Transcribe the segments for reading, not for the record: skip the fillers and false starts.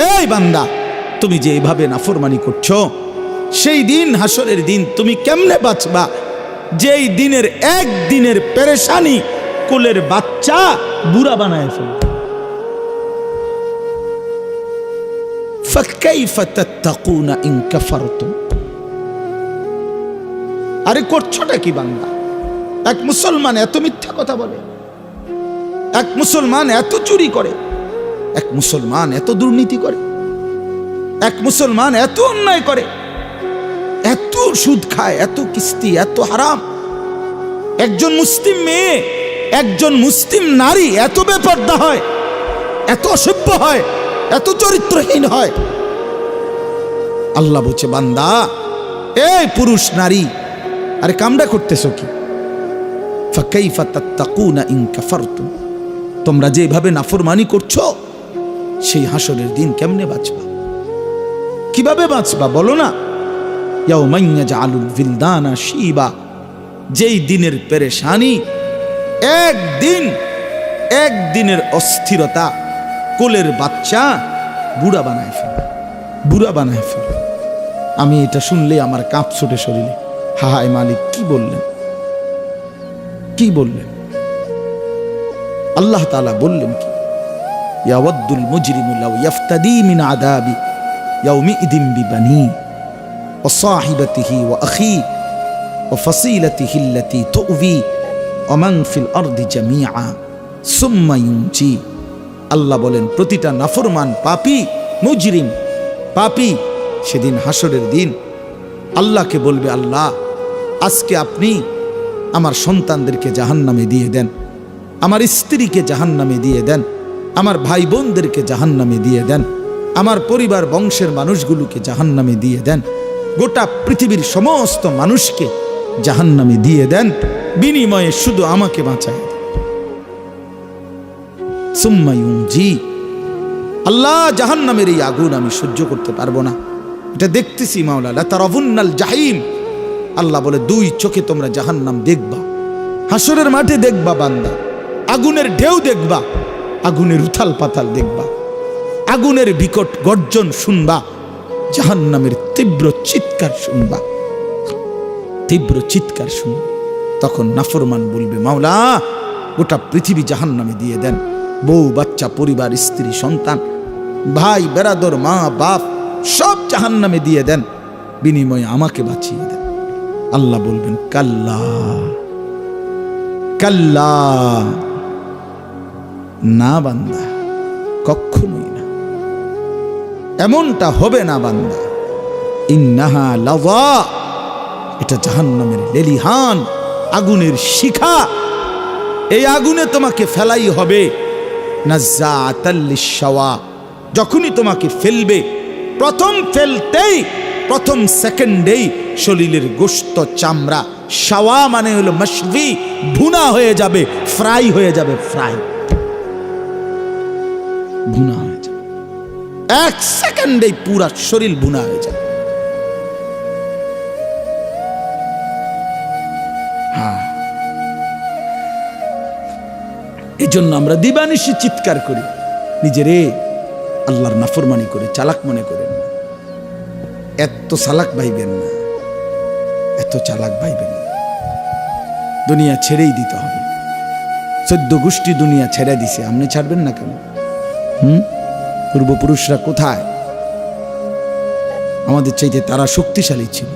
এই বান্দা, তুমি যে এইভাবে নাফরমানি করছো, সেই দিন হাসরের দিন তুমি কেমনে বাঁচবা যেই দিনের একদিনের পেরেশানি কোলের বাচ্চা বুড়া বানায় ফেলবে। ফাকাইফা তাত্তাকুনা ইন কাফারতুম। আরে করছোটা কি বান্দা? এক মুসলমান এত মিথ্যা কথা বলে, এক মুসলমান এত চুরি করে, এক মুসলমান এত দুর্নীতি করে, এক মুসলমান এত অন্যায় করে, এত সুদ খায়, এত কিস্তি, এত হারাম। একজন মুসলিম মেয়ে, একজন মুসলিম নারী এত বেপরদা হয়, এত অসভ্য হয়, এত চরিত্রহীন হয়। আল্লাহ বলছে, বান্দা এই পুরুষ নারী, আরে কামড়া করতেছো কি? ফাকাইফা তাত্তাকুনা ইন কাফারতুম। তোমরা যেভাবে নাফরমানি করছো, সেই হাসরের দিন কেমনে বাঁচবা? কিভাবে বাঁচবা বলো না? ইয়াউমা ইয়াজআলুল বিলদানা শিবা। যেই দিনের পেরেশানি, একদিনের অস্থিরতা কোলের বাচ্চা বুড়া বানায় ফেলে, বুড়া বানায় ফেলে। আমি এটা শুনলে আমার কাঁপ ছুটে শরীরে। হায় মালিক, কি বললেন, কি বললেন? আল্লাহ তাআলা বললেন কি? ইয়াওয়াদ্দুল মুজরিমু লাউ ইফতাদি মিন আযাবি ইয়াউমিইদিন বিবানি ওয়া সাহিবাতিহি ওয়া আখি ওয়া ফাসিলাতিহি আল্লাতী তু'বি ওয়া মান ফিল আরদি জামিআ সুম্মা ইউনজি। আল্লাহ বলেন, প্রতিটা নাফরমান পাপী, মুজরিম, পাপী সেদিন হাসরের দিন আল্লাহকে বলবে, আল্লাহ আজকে আপনি আমার সন্তানদেরকে জাহান্নামে দিয়ে দেন, আমার স্ত্রীকে জাহান্নামে দিয়ে দেন, আমার ভাই বোনদেরকে জাহান্নামে দিয়ে দেন, আমার পরিবার বংশের মানুষগুলোকে জাহান্নামে দিয়ে দেন, গোটা পৃথিবীর সমস্ত মানুষকে জাহান্নামে দিয়ে দেন, বিনিময়ে শুধু আমাকে বাঁচায়। সুম্মা ইউনজি। আল্লাহ, জাহান্নামের এই আগুন আমি সহ্য করতে পারবো না, এটা দেখতেছি মাওলা। লা তারাবুন্নাল জাহিম। আল্লাহ বলে, দুই চোখে তোমরা জাহান্নাম দেখবা, হাসরের মাঠে দেখবা বান্দা, আগুনের ঢেউ দেখবা, আগুনের উথাল পাতাল দেখবা, আগুনের বিকট গর্জন শুনবা, জাহান্নামের তীব্র চিৎকার শুনবা, তীব্র চিৎকার শুনবা। তখন নাফরমান বলবে, মাওলা গোটা পৃথিবী জাহান্নামে দিয়ে দেন, বউ বাচ্চা, পরিবার, স্ত্রী, সন্তান, ভাই বেরাদর, মা বাপ সব জাহান্নামে দিয়ে দেন, বিনিময়ে আমাকে বাঁচিয়ে দেন। আল্লাহ বলবেন, কাল্লা কাল্লা, না বান্দা, কখনোই না, এমনটা হবে না বান্দা। ইন্নাহা লাযা, এটা জাহান্নামের লেলিহান আগুনের শিখা, এই আগুনে তোমাকে ফেলাই হবে। নাজ্জাআতাল লিশ-শাওয়া, যখনই তোমাকে ফেলবে, প্রথম ফেলতেই, প্রথম সেকেন্ডেই শরীরের গোশত, চামড়া, শাওয়া মানে হলো মাশভি, ভুনা হয়ে যাবে, ফ্রাই হয়ে যাবে, ফ্রাই, ভুনা হয়ে যাবে। এক সেকেন্ডেই পুরা শরীর ভুনা হয়ে যাবে। হ্যাঁ, এই জন্য আমরা দিবানিশি চিৎকার করি, নিজেরে আল্লাহর নাফরমানি করে চালাক মনে করেন না। এত চালাক ভাইবেন না, এত চালাক ভাইবেন না। দুনিয়া ছেড়েই দিতে হবে। 14 গোষ্ঠী দুনিয়া ছেড়ে দিছে, আপনি ছাড়বেন না কেন? পূর্বপুরুষরা কোথায়? আমাদের চাইতে তারা শক্তিশালী ছিল।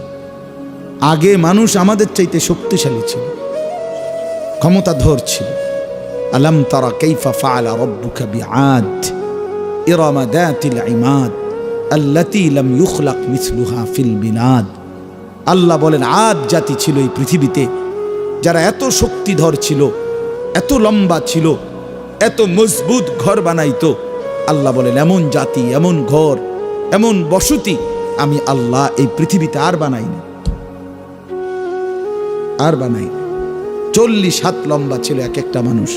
আগে মানুষ আমাদের চাইতে শক্তিশালী ছিল, ক্ষমতাধর ছিল। আলাম তারা কাইফা ফাআলা রাব্বুকা বিআদ ইরাম যাতিল ইমাদ আল্লাতী লাম ইউখলাক মিসলুহা ফিল বিলাদ। আল্লাহ বলেন, আদ জাতি ছিল এই পৃথিবীতে যারা এত শক্তিধর ছিল, এত লম্বা ছিল, এত মজবুত ঘর বানাইতো। আল্লাহ বলেন, এমন জাতি, এমন ঘর, এমন বসতি আমি আল্লাহ এই পৃথিবীতে আর বানাইনি, আর বানাইনি। 40 হাত লম্বা ছিল এক একটা মানুষ।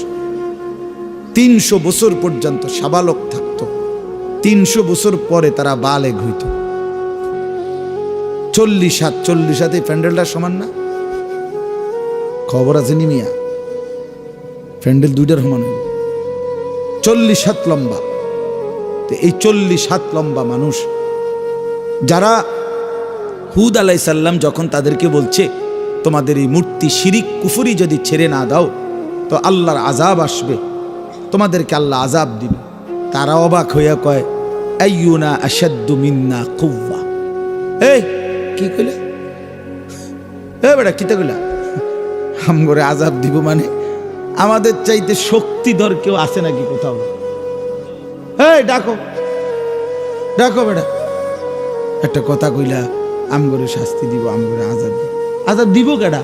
300 বছর পর্যন্ত সাবালক থাকতো, 300 বছর পরে তারা বালেগ হইত। 40 হাত, 40 হাতে প্যান্ডেলটা সমান না? খবর আছে নি মিয়া? প্যান্ডেল দুইটার সমান হইল। 40 হাত লম্বা, তো এই 40 হাত লম্বা মানুষ যারা হুদ আলাইহিস সালাম যখন তাদেরকে বলছে তোমাদের এই মূর্তি শিরিক কুফরি যদি ছেড়ে না দাও তো আল্লাহর আযাব আসবে, তোমাদেরকে আল্লাহ আযাব দিবে, তারা অবাক হইয়া কয় আইয়ুনা আশাদ্দু মিন্না কুওয়া। এই কি কইলা? বেটা কিতা কইলা? আমগরে আযাব দিব মানে আমাদের চাইতে শক্তিধর কেউ আছে নাকি কোথাও? এই ডাকো ডাকো বেটা, একটা কথা কইলা আমগরে শাস্তি দিব, আমগরে আযাব দিব। আযাব দিব কেডা?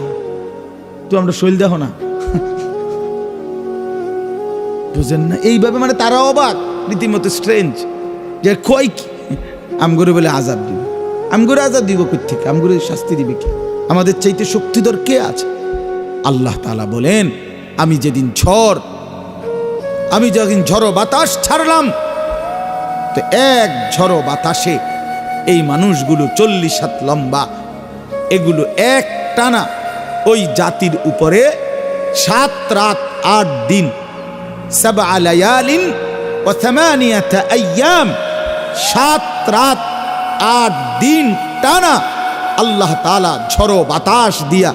তুই আমরা শৈল দেখো না, বুঝেন না? এইভাবে মানে তারা অবাক, রীতিমতো স্ট্রেঞ্জ যে কই কি আমগরে বলে আযাব দিব। আমগরে আযাব দিব কই থেকে? আমগরে শাস্তি দিবে কি? আমাদের চাইতে শক্তিধর কে আছে? আল্লাহ তাআলা বলেন আমি যেদিন ঝড়ো বাতাস ছাড়লাম তো এক ঝড়ো বাতাসে এই মানুষগুলো 40 হাত লম্বা এগুলো এক টানা ওই জাতির উপরে 7 রাত 8 দিন 7 লায়ালিন ওয়া 8 আইয়াম 7 রাত 8 দিন টানা আল্লাহ তাআলা ঝড়ো বাতাস দিয়া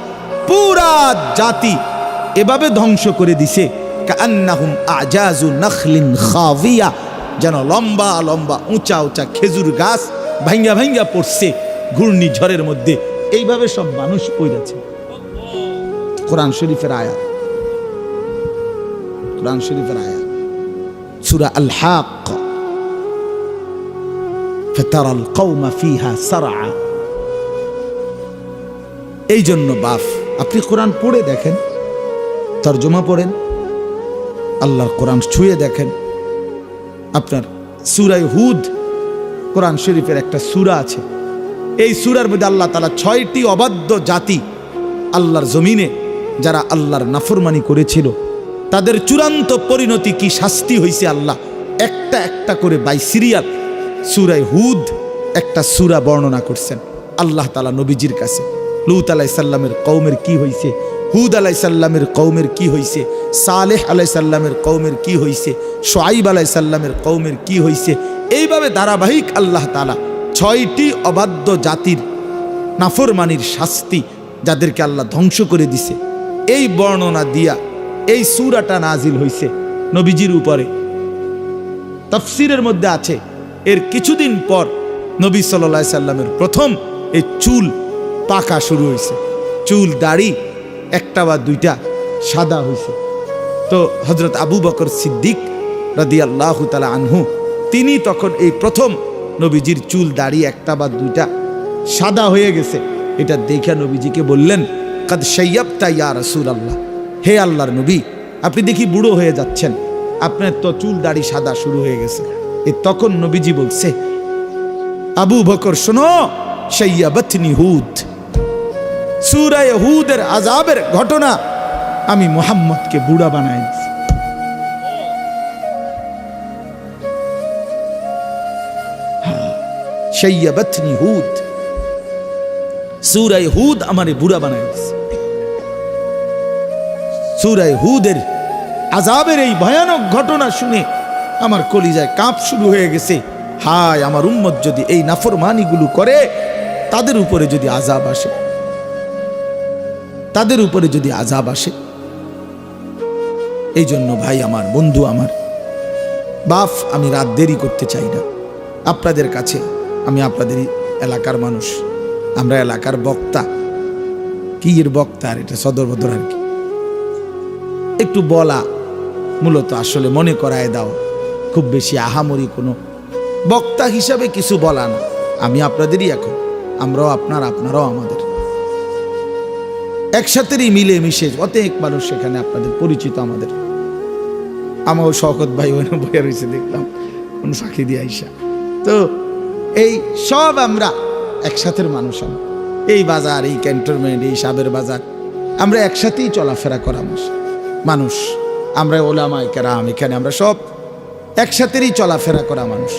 পুরা জাতি এভাবে ধ্বংস করে দিছে কান্নাহুম আজাজু নাখলিন খাবিয়া, যেন লম্বা লম্বা উঁচা উঁচা খেজুর গাছ ভাঙ্গা ভাঙ্গা পড়ছে ঘূর্ণিঝড়ের মধ্যে। এইভাবে সব মানুষ পড়েছে। কোরআন শরীফের আয়াত, কোরআন শরীফের আয়াত সূরা আল হাক্ক ফাতারাল কওমা ফিহা সারআ। এই জন্য বাপ আপনি কোরআন পড়ে দেখেন, তরজমা পড়েন, আল্লাহর কোরআন ছুঁয়ে দেখেন। আপনার সূরা হুদ কোরআন শরীফের একটা সূরা আছে, এই সূরার মধ্যে আল্লাহ তাআলা 6টি অবাধ্য জাতি আল্লাহর জমিনে যারা আল্লাহর নাফরমানি করেছিল তাদের চূড়ান্ত পরিণতি কি শাস্তি হয়েছে আল্লাহ একটা একটা করে বাই সিরিয়াল সূরা হুদ একটা সূরা বর্ণনা করছেন। আল্লাহ তাআলা নবীজির কাছে লূত আলাইহিস সালামের কওমের কি হইছে, হুদ আলাইহিস সালামের কওমের কি হইছে, সালেহ আলাইহিস সালামের কওমের কি হইছে, শুআইব আলাইহিস সালামের কওমের কি হইছে, এইভাবে ধারাবাহিক আল্লাহ তাআলা 6টি অবাধ্য জাতির নাফরমানির শাস্তি যাদেরকে আল্লাহ ধ্বংস করে দিছে এই বর্ণনা দিয়া এই সূরাটা নাজিল হইছে নবীজির উপরে। তাফসীরের মধ্যে আছে এর কিছুদিন পর নবী সাল্লাল্লাহু আলাইহি সাল্লামের প্রথম এই চুল পাকা শুরু হয়েছে, চুল দাড়ি একটা বা দুইটা সাদা হয়েছে। তো হযরত আবু বকর সিদ্দিক রাদিয়াল্লাহু তাআলা আনহু তিনি তখন এই প্রথম নবীজির চুল দাড়ি একটা বা দুইটা সাদা হয়ে গেছে, এটা দেখে নবীজিকে বললেন কাদ শাইয়াবতা ইয়া রাসূলুল্লাহ, হে আল্লাহর নবী আপনি দেখি বুড়ো হয়ে যাচ্ছেন, আপনার তো চুল দাড়ি সাদা শুরু হয়ে গেছে। তখন নবীজি বলছে আবু বকর শোনো, শাইয়াবাতনি হুদ, সূরা হুদের আযাবের ঘটনা আমি মুহাম্মদকে বুড়া বানাই দিয়েছি। শাইয়াবাতনি হুদ, সূরা হুদ আমারে বুড়া বানাই দিয়েছে। সূরা হুদের আযাবের এই ভয়ানক ঘটনা শুনে আমার কলিজায় কাঁপ শুরু হয়ে গেছে। হায় আমার উম্মত যদি এই নাফরমানিগুলো করে তাদের উপরে যদি আযাব আসে, তাদের উপরে যদি আযাব আসে। এই জন্য ভাই আমার, বন্ধু আমার, বাপ আমি রাত দেরি করতে চাই না আপনাদের কাছে। আমি আপনাদের এলাকার মানুষ, আমরা এলাকার বক্তা, কি এর বক্তা আর এটা সদর বদর আর কি, একটু বলা মূলত আসলে মনে করায় দাও, খুব বেশি আহামরি কোনো বক্তা হিসাবে কিছু বলা না। আমি আপনাদেরই এখন, আমরাও আপনার, আপনারাও আমাদের, একসাথেই মিলে মিশে অনেক মানুষ সেখানে আপনাদের পরিচিত। আমাদের আমার শওকত ভাই ওখানে বইয়া রয়েছে দেখলাম, কোন ফাঁকি দিয়ে আইসা। তো এই সব আমরা একসাথের মানুষ, এই বাজার, এই ক্যান্টনমেন্ট, এই সাবের বাজার, আমরা একসাথেই চলাফেরা করা মানুষ। আমরা ওলামায়ে কেরাম এখানে আমরা সব একসাথেই চলাফেরা করা মানুষ।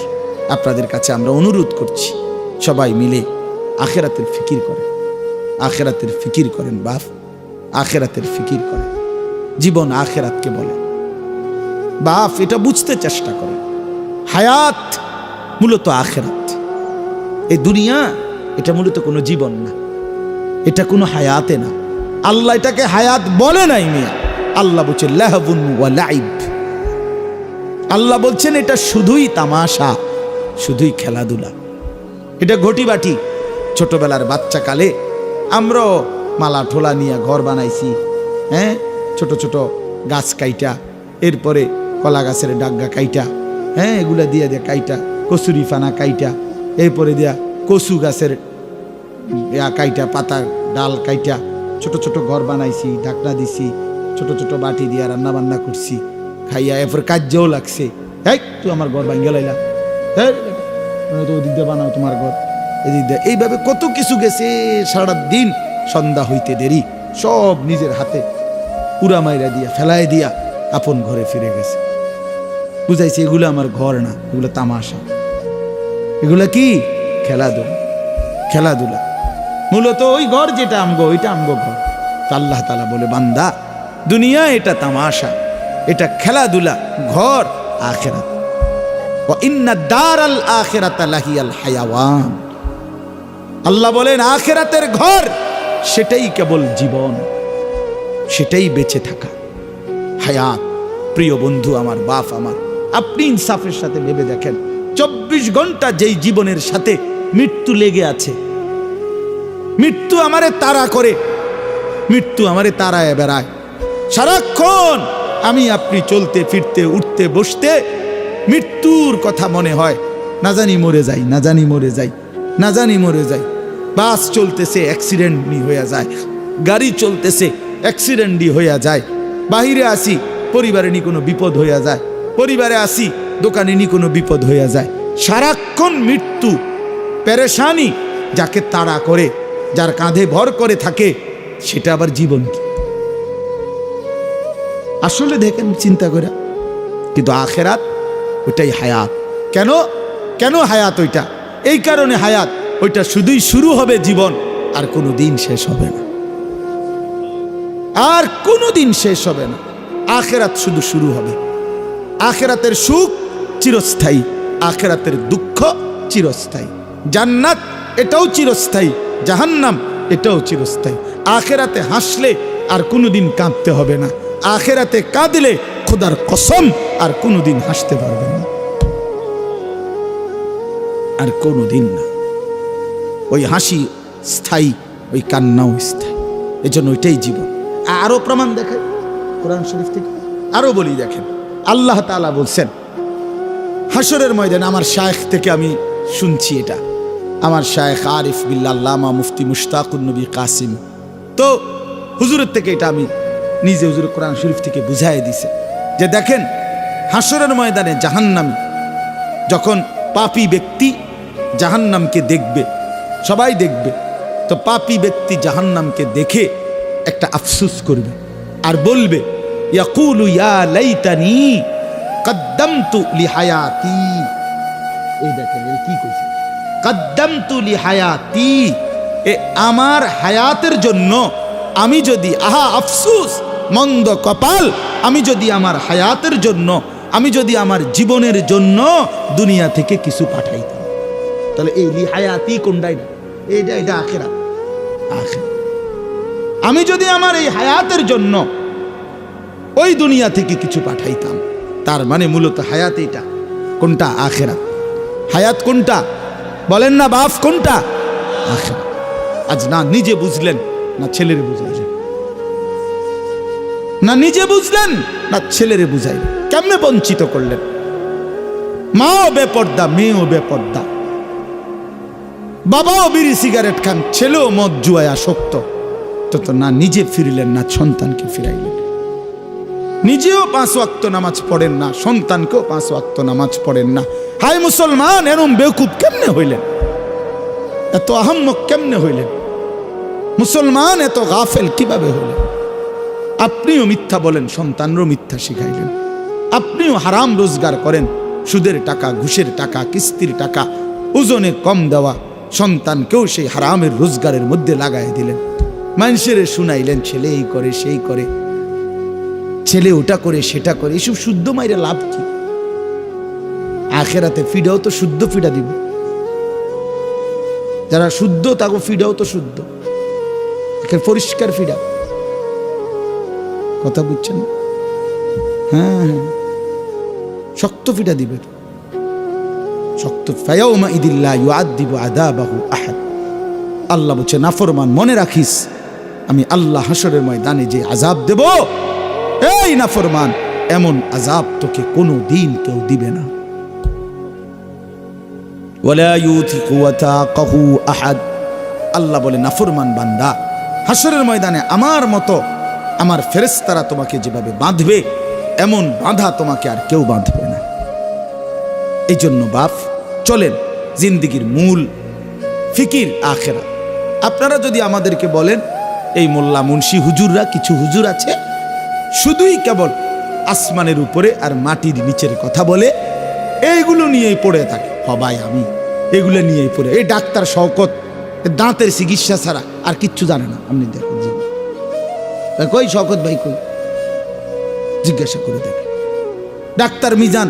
আপনাদের কাছে আমরা অনুরোধ করছি সবাই মিলে আখিরাতের ফিকির করেন, আখিরাতের ফিকির করেন বাপ, আখিরাতের ফিকির করেন। জীবন আখিরাতকে বলে বাপ, এটা বুঝতে চেষ্টা করেন। হায়াত মূলত আখিরাত। এই দুনিয়া এটা মূলত কোনো জীবন না, এটা কোনো হায়াতে না। আল্লাহ এটাকে হায়াত বলে নাই মিয়া। আল্লাহ বলছেন লাহবুন ওয়া লাইব। আল্লাহ বলছেন এটা শুধুই তামাশা, শুধুই খেলাধুলা। এটা ঘটি বাটি। ছোটবেলার বাচ্চা কালে আমরাও মালা ঠোলা নিয়ে ঘর বানাইছি, হ্যাঁ, ছোট ছোট গাছ কাইটা, এরপরে কলা গাছের ডাগা কাইটা, হ্যাঁ, এগুলা দিয়ে দিয়ে কাইটা, কচুরি ফানা কাইটা, এরপরে দিয়া কচু গাছের কাইটা, পাতার ডাল কাইটা ছোট ছোট ঘর বানাইছি, ঢাকনা দিছি, ছোট ছোট বাটি দিয়া রান্না বান্না করছি, খাইয়া এরপর কাজ্যও লাগছে। এই তুই আমার ঘর ভাঙ্গে লাইলা, হ্যাঁ তো ওদিক দিয়ে বানাও তোমার ঘর, এদিক দিয়ে। এইভাবে কত কিছু গেছে। সারা দিন সন্ধ্যা হইতে দেরি, সব নিজের হাতে উড়া মাইরা দিয়া ফেলায় দিয়া আপন ঘরে ফিরে গেছে। বুঝাইছে এগুলো আমার ঘর না, এগুলো তামাশা, এগুলা কি খেলাধুলা। খেলাধুলা মূলত ওই ঘর যেটা আমগো, ওইটা আমগো ঘর। আল্লাহ তাআলা বলে বান্দা দুনিয়া এটা তামাশা, এটা খেলাধুলা, ঘর আখিরাত। ওয়া ইন্না দারাল আখিরাতা লাহিয়াল হায়াওয়ান। আল্লাহ বলেন আখিরাতের ঘর সেটাই কেবল জীবন, সেটাই বেঁচে থাকা, হায়াত। প্রিয় বন্ধু আমার, বাপ আমার, আপনি ইনসাফের সাথে ভেবে দেখেন 24 ঘন্টা যেই জীবনের সাথে মৃত্যু লেগে আছে, মৃত্যু আমারে তাড়া করে, মৃত্যু আমারে তাড়ায় বেড়ায় সারাক্ষণ। আমি আপনি চলতে ফিরতে উঠতে বসতে মৃত্যুর কথা মনে হয়, না জানি মরে যাই, না জানি মরে যাই, না জানি মরে যাই। বাস চলতেছে অ্যাক্সিডেন্টই হয়ে যায়, গাড়ি চলতেছে অ্যাক্সিডেন্টই হয়ে যায়। বাহিরে আসি পরিবারে নি কোনো বিপদ হইয়া যায়, পরিবারে আসি দোকানে নি কোনো বিপদ হইয়া যায়। সারাক্ষণ মৃত্যু, পেরেশানি যাকে তাড়া করে, যার কাঁধে ভর করে থাকে, সেটা আবার জীবন কি? আসলে দেখেন চিন্তা করে। কিন্তু আখিরাত ওইটাই হায়াত। কেন কেন হায়াত ওইটা? এই কারণে হায়াত ওইটা শুধুই শুরু হবে জীবন, আর কোনো দিন শেষ হবে না, আর কোনো দিন শেষ হবে না। আখিরাত শুধু শুরু হবে। আখিরাতের সুখ চিরস্থায়ী, আখিরাতের দুঃখ চিরস্থায়ী। জান্নাত এটাও চিরস্থায়ী, জাহান্নাম এটাও চিরস্থায়ী। আখিরাতে হাসলে আর কোনোদিন কাঁদতে হবে না, আখিরাতে কাঁদলে খোদার কসম আর কোনোদিন হাসতে পারবে না, আর কোনোদিন না। ওই হাসি স্থায়ী, ওই কান্নাও স্থায়ী। এজন্য ওইটাই জীবন। আরো প্রমাণ দেখেন কোরআন শরীফ থেকে, আরো বলি দেখেন। আল্লাহ তাআলা বলছেন হাসরের ময়দানে, আমার শায়েখ থেকে আমি শুনছি এটা, আমার শায়েখ আরিফ বিল্লাহ আল্লামা মুফতি মুশতাকুন নবী কাসিম, তো হুজুরের থেকে এটা আমি নিজে হুজুর কোরআন শরীফ থেকে বুঝাই দিছে যে দেখেন হাসরের ময়দানে জাহান্নামী যখন পাপী ব্যক্তি জাহান্নামকে দেখবে, সবাই দেখবে, তো পাপী ব্যক্তি জাহান্নামকে দেখে একটা আফসোস করবে আর বলবে ইয়াকুলু ইয়া লাইতানি কদ্দামতু লিহায়াতি। এই দেখেন কি কইছে, কদ্দামতু লিহায়াতি, এ আমার হায়াতের জন্য আমি যদি, আহা আফসোস, মন্দ কপাল, আমি যদি আমার হায়াতের জন্য, আমি যদি আমার জীবনের জন্য দুনিয়া থেকে কিছু পাঠাইতাম। তাহলে এই লিহায়াতি কোনটাই না, এইটা এটা আখিরাত। আখিরাত আমি যদি আমার এই হায়াতের জন্য ওই দুনিয়া থেকে কিছু পাঠাইতাম, তার মানে মূলত হায়াত এটা কোনটা? আখিরাত। হায়াত কোনটা বলেন না বাপ, কোনটা? আখিরাত। আজ না নিজে বুঝলেন, না ছেলেরে বুঝাইলেন, না নিজে বুঝলেন, না ছেলেরে বুঝাইলেন। কেমনে বঞ্চিত করলেন? মাও বেপর্দা, মেয়েও বেপর্দা, বাবাও বিড়ি সিগারেট খান, ছেলেও মদ জুয়ায় আসক্ত। তো না নিজে ফিরলেন, না সন্তানকে ফিরাইলেন। নিজেও 5 ওয়াক্ত নামাজ পড়েন না, সন্তানকেও 5 ওয়াক্ত নামাজ পড়েন না। হায় মুসলমান, এরম বেকুব কেমনে হইলেন? এত আহম্মক কেমনে হইলেন? মুসলমান এত গাফেল কিভাবে হইলেন? আপনিও মিথ্যা বলেন, সন্তানরও মিথ্যা শিখাইলেন। আপনিও হারাম রোজগার করেন, সুদের টাকা, ঘুষের টাকা, কিস্তির টাকা, ওজনে কম দেওয়া সন্তানকেও সেই হারামের রোজগারের মধ্যে লাগাই দিলেন। মানুষের শুনাইলেন ছেলে এই করে, সেই করে, ছেলে ওটা করে, সেটা করে। এসব শুদ্ধ মাইরে লাভ কি? আখেরাতে ফিডাও তো শুদ্ধ ফিডা দিব, যারা শুদ্ধ তাকে ফিডাও তো শুদ্ধ, পরিষ্কার ফিডা। কথা বুঝছেন? হ্যাঁ হ্যাঁ, শক্ত ফিডা দিবে তো, শক্ত। ফায়াউমা ইদিল্লা ইউআযযিবু আযাবাহু আহাদ। আল্লাহ বলছে নাফরমান মনে রাখিস আমি আল্লাহ হাসরের ময়দানে যে আযাব দেব, এই নাফরমান এমন আযাব তোকে কোনো দিন কেউ দিবে না। ওয়ালা ইউথিকু ওয়াতাকাহু আহাদ। আল্লাহ বলে নাফরমান বান্দা হাসরের ময়দানে আমার মতো আমার ফেরেশতারা তোমাকে যেভাবে বাঁধবে এমন বাঁধা তোমাকে আর কেউ বাঁধবে না। এই জন্য বাপ চলেন, জিন্দিগির মূল ফিকির আখেরাত। আপনারা যদি আমাদেরকে বলেন এই মোল্লা মুন্সি হুজুররা, কিছু হুজুর আছে শুধুই কেবল আসমানের উপরে আর মাটির নিচের কথা বলে, এইগুলো নিয়েই পড়ে থাকে। হবাই আমি এগুলো নিয়েই পড়ে, এই ডাক্তার শওকত দাঁতের চিকিৎসা ছাড়া আর কিচ্ছু জানে না। আপনি দেখেন কই শওকত ভাই, কই জিজ্ঞাসা করে দেখেন। ডাক্তার মিজান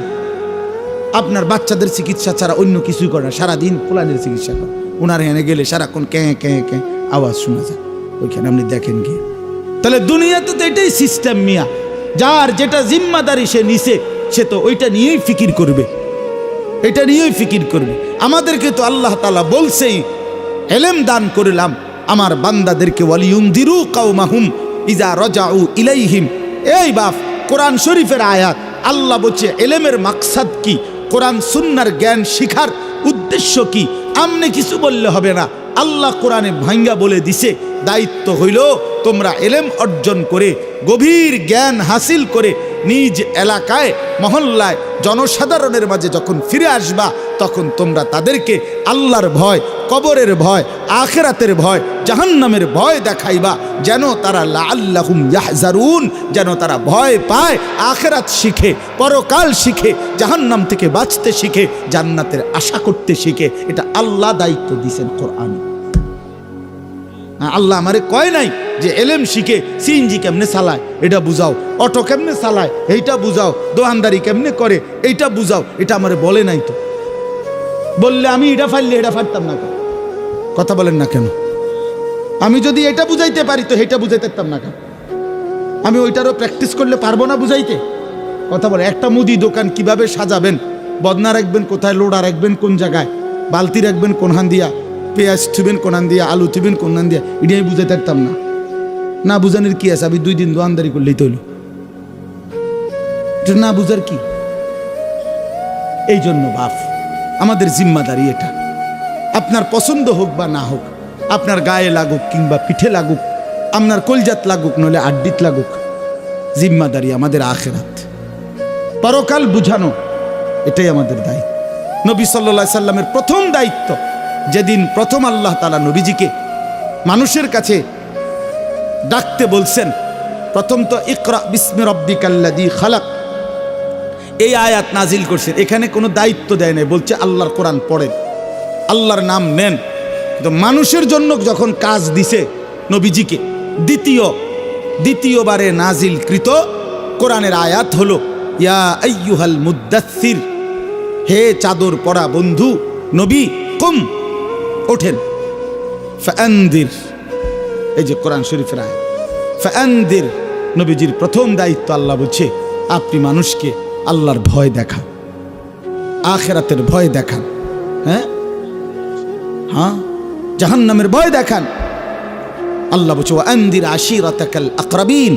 আপনার বাচ্চাদের চিকিৎসা ছাড়া অন্য কিছুই করে না, সারাদিন পোলানের চিকিৎসা করে। ওনার হেনে গেলে সারাক্ষণ ক্যাঁ ক্যাঁ ক্যাঁ আওয়াজ শোনা যায়, ওইখানে আপনি দেখেন গিয়ে। তাহলে দুনিয়াতে তো এটাই সিস্টেম মিয়া, যার যেটা জিম্মাদারি সে নিছে সে তো ওইটা নিয়েই ফিকির করবে, এটা নিয়েই ফিকির করবে। আমাদেরকে তো আল্লাহ তাআলা বলছেই ইলম দান করলাম আমার বান্দাদেরকে, ওয়ালিউনদিরু কাওমাহুম ইজা রাজাউ ইলাইহিম। এই বাপ কোরআন শরীফের আয়াত, আল্লাহ বলছে ইলমের মাকসাদ কি, কোরআন সুন্নাহর জ্ঞান শিখার উদ্দেশ্য কি, আমনে কিছু বললে হবে না। আল্লাহ কোরআনে ভাঙ্গা বলে দিছে দায়িত্ব হইল তোমরা ইলম অর্জন করে গভীর জ্ঞান হাসিল করে নিজ এলাকায় মহল্লায় জনসাধারণের মাঝে যখন ফিরে আসবা তখন তোমরা তাদেরকে আল্লাহর ভয়, কবরের ভয়, আখিরাতের ভয়, জাহান্নামের ভয় দেখাইবা, যেন তারা লাআল্লাহুম ইয়াহজারুন, যেন তারা ভয় পায়, আখিরাত শিখে, পরকাল শিখে, জাহান্নাম থেকে বাঁচতে শিখে, জান্নাতের আশা করতে শিখে। এটা আল্লাহ দায়িত্ব দিয়েছেন কোরআনে। আল্লাহ আমারে কয় নাই যে এলেম শিখে সিএনজি কেমনে চালায় এটা বুঝাও, অটো কেমনে চালায় এইটা বুঝাও, দোকানদারি কেমনে করে এইটা বুঝাও, এটা আমারে বলে নাই তো। বললে আমি এটা ফাইললে এটা ফাটতাম না কেন? কথা বলেন না কেন? আমি যদি এটা বুঝাইতে পারি তো এটা বুঝাইতে পারতাম না কেন? আমি ওইটারও প্র্যাকটিস করলে পারবো না বুঝাইতে? কথা বলে একটা মুদি দোকান কিভাবে সাজাবেন, বদনা রাখবেন কোথায়, লোড়া রাখবেন কোন জায়গায়, বালতি রাখবেন কোন হান দিয়া, পেঁয়াজ থুবেন কোনান দিয়া, আলু থুবেন কোনান দিয়া, এটা আমি বুঝাইতে পারতাম না। না বুঝানোর কি আছে? আমি 2 দিন দোকানদারি করলেই তো হইল, না বুঝার কি? এই জন্য বাপ আমাদের জিম্মাদারি এটা। আপনার পছন্দ হোক বা না হোক, আপনার গায়ে লাগুক কিংবা পিঠে লাগুক, আপনার কলজাত লাগুক নইলে আড্ডিত লাগুক, জিম্মাদারি আমাদের আখিরাত, পরকাল বুঝানো, এটাই আমাদের দায়িত্ব। নবী সাল্লাল্লাহু আলাইহি সাল্লামের প্রথম দায়িত্ব, যেদিন প্রথম আল্লাহ তাআলা নবীজিকে মানুষের কাছে ডাকতে বলছেন, প্রথম তো ইকরা বিসমি রাব্বিকাল্লাযী খালাক, এই আয়াত নাজিল করছেন। এখানে কোনো দায়িত্ব দেয় নাই, বলছে আল্লাহর কোরআন পড়েন, আল্লাহর নাম নেন। কিন্তু মানুষের জন্য যখন কাজ দিছে নবীজিকে, দ্বিতীয়বারে নাজিলকৃত কোরআনের আয়াত হলো ইয়া আইয়ুহাল মুদ্দাসসির, হে চাদর পরা বন্ধু নবী, কুম ওঠেন, ফাআনদির, এই যে কোরআন শরীফের আয়াত, ফাআনদির। নবীজির প্রথম দায়িত্ব আল্লাহ বলছে আপনি মানুষকে আল্লাহর ভয় দেখান, আখিরাতের ভয় দেখান, হ্যাঁ হ্যাঁ, জাহান্নামের ভয় দেখান। আল্লাহ বলছে ওয়ানদির আশিরাতাকাল আকরাবিন,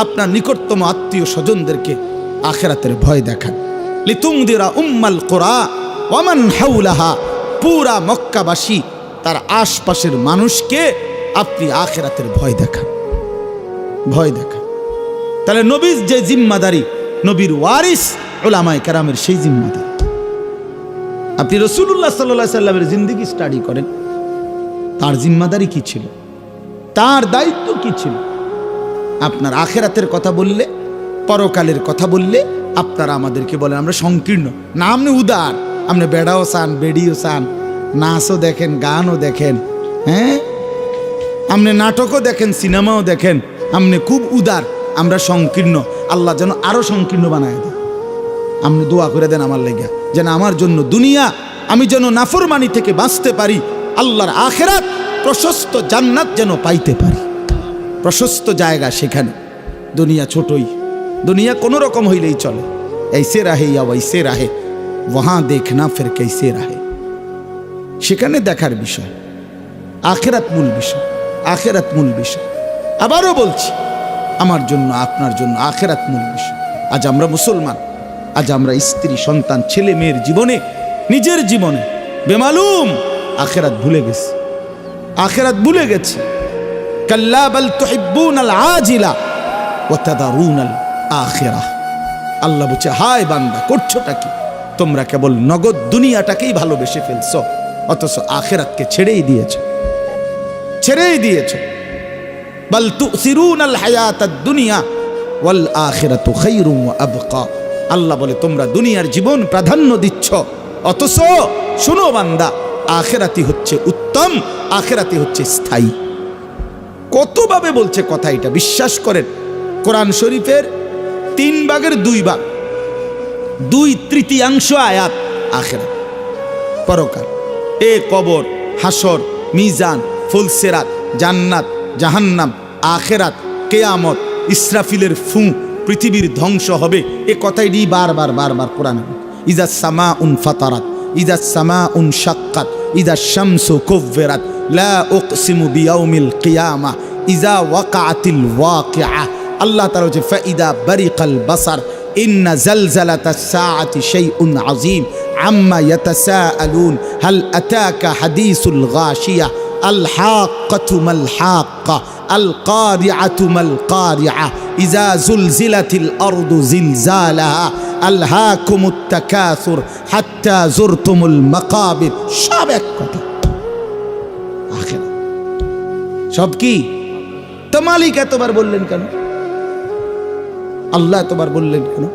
আপনার নিকটতম আত্মীয় স্বজনদেরকে আখিরাতের ভয় দেখান। লিতুনদিরা উম্মাল কুরা ওয়া মান হাওলাহা, পুরা মক্কাবাসী তার আশপাশের মানুষকে আপনি আখিরাতের ভয় দেখান, ভয় দেখান। তাহলে নবীর যে জিম্মাদারি, নবীর ওয়ারিস উলামায়ে কেরামের সেই জিম্মাদারি। আপনি রাসূলুল্লাহ সাল্লাল্লাহু আলাইহি সাল্লামের জিন্দেগি স্টাডি করেন, তার জিম্মাদারি কি ছিল, তার দায়িত্ব কি ছিল। আপনার আখিরাতের কথা বললে, পরকালের কথা বললে আপনারা আমাদেরকে বলেন আমরা সংকীর্ণ। না, আপনি উদার, আপনি বেড়াও চান, বেড়িও চান, নাচও দেখেন, গানও দেখেন, হ্যাঁ, আপনি নাটকও দেখেন, সিনেমাও দেখেন, আপনি খুব উদার, আমরা সংকীর্ণ। আল্লাহ যেন আরো সংকীর্ণ বানায় দেয়। আপনি দোয়া করে দেন আমার লেগে, যেন আমার জন্য দুনিয়া আমি যেন নাফরমানি থেকে বাঁচতে পারি, আল্লাহর আখিরাত প্রশস্ত জান্নাত যেন পাইতে পারি, প্রশস্ত জায়গা সেখানে। দুনিয়া ছোটই, দুনিয়া কোনো রকম হইলেই চলে, ऐसे रहे या वैसे रहे वहां देखना फिर कैसे रहे, সেখানে দেখার বিষয়। আখিরাত মূল বিষয়, আখিরাত মূল বিষয়। আবারও বলছি, আমার জন্য আপনার জন্য আখিরাত মূল বিষয়। আজ আমরা মুসলমান, আজ আমরা স্ত্রী সন্তান ছেলে মেয়ের জীবনে, নিজের জীবনে বেমালুম আখিরাত ভুলে গেছি, আখিরাত ভুলে গেছি। কাল্লা বাল তুহিব্বুনাল আজিলা ওয়া তাদারুনাল আখিরাহ। আল্লাহ বলছে, হায় বান্দা, করছোটা কি? তোমরা কেবল নগদ দুনিয়াটাকেই ভালোবেসে ফেলছো, অথচ আখিরাতকে ছেড়েই দিয়েছো, ছেড়েই দিয়েছো। বাল তুসিরুনাল হায়াতাদ দুনিয়া ওয়াল আখিরাতু খায়রুম ওয়া আবকা। আল্লাহ বলে তোমরা দুনিয়ার জীবন প্রাধান্য দিচ্ছ, অথচ শুনো বান্দা, আখিরাতই হচ্ছে উত্তম, আখিরাতই হচ্ছে স্থায়ী। কতভাবে বলছে কথা, এটা বিশ্বাস করেন। কোরআন শরীফের 3 ভাগের 2 ভাগ, 2/3 আয়াত আখিরাত, পরকাল। এ কবর, হাসর, মিজান, ফুলসিরাত, জান্নাত, জাহান্নাম, আখিরাত, কিয়ামত, ইসরাফিলের ফু, পৃথিবীর ধ্বংস হবে, এ কথাই বারবার বারবার কোরআনে। ইজা সামাউন ফাতারাত, ইজা সামাউন শাক্কাত, ইজা শামসু কুవ్বিরাত, লা উকসিমু বিয়াউমিল কিয়ামা, ইজা ওয়াকাআতিল ওয়াকিআ। আল্লাহ তাআলা বলেছে, ফাইদা বারিকাল বাসার, ইন্না জালজালাতাস সাআতি শাইউন আযীম, আম্মা ইয়াতাসাআলুন, হাল আতাকা হাদিসুল গাশিয়া, আল হাক্কাতু মাল হাক্কা, আল কারিআতু মাল কারিআ, ইজা জুলজিলাতিল আরদু জিলজালাহা, আলহাকুমুত তাকাসুর হাত্তা যুরতুমুল মাকাবির। সব এক কথা, আখিরাত সব কি? তো মালিক এতবার বললেন কেন? আল্লাহ এতবার বললেন কেন?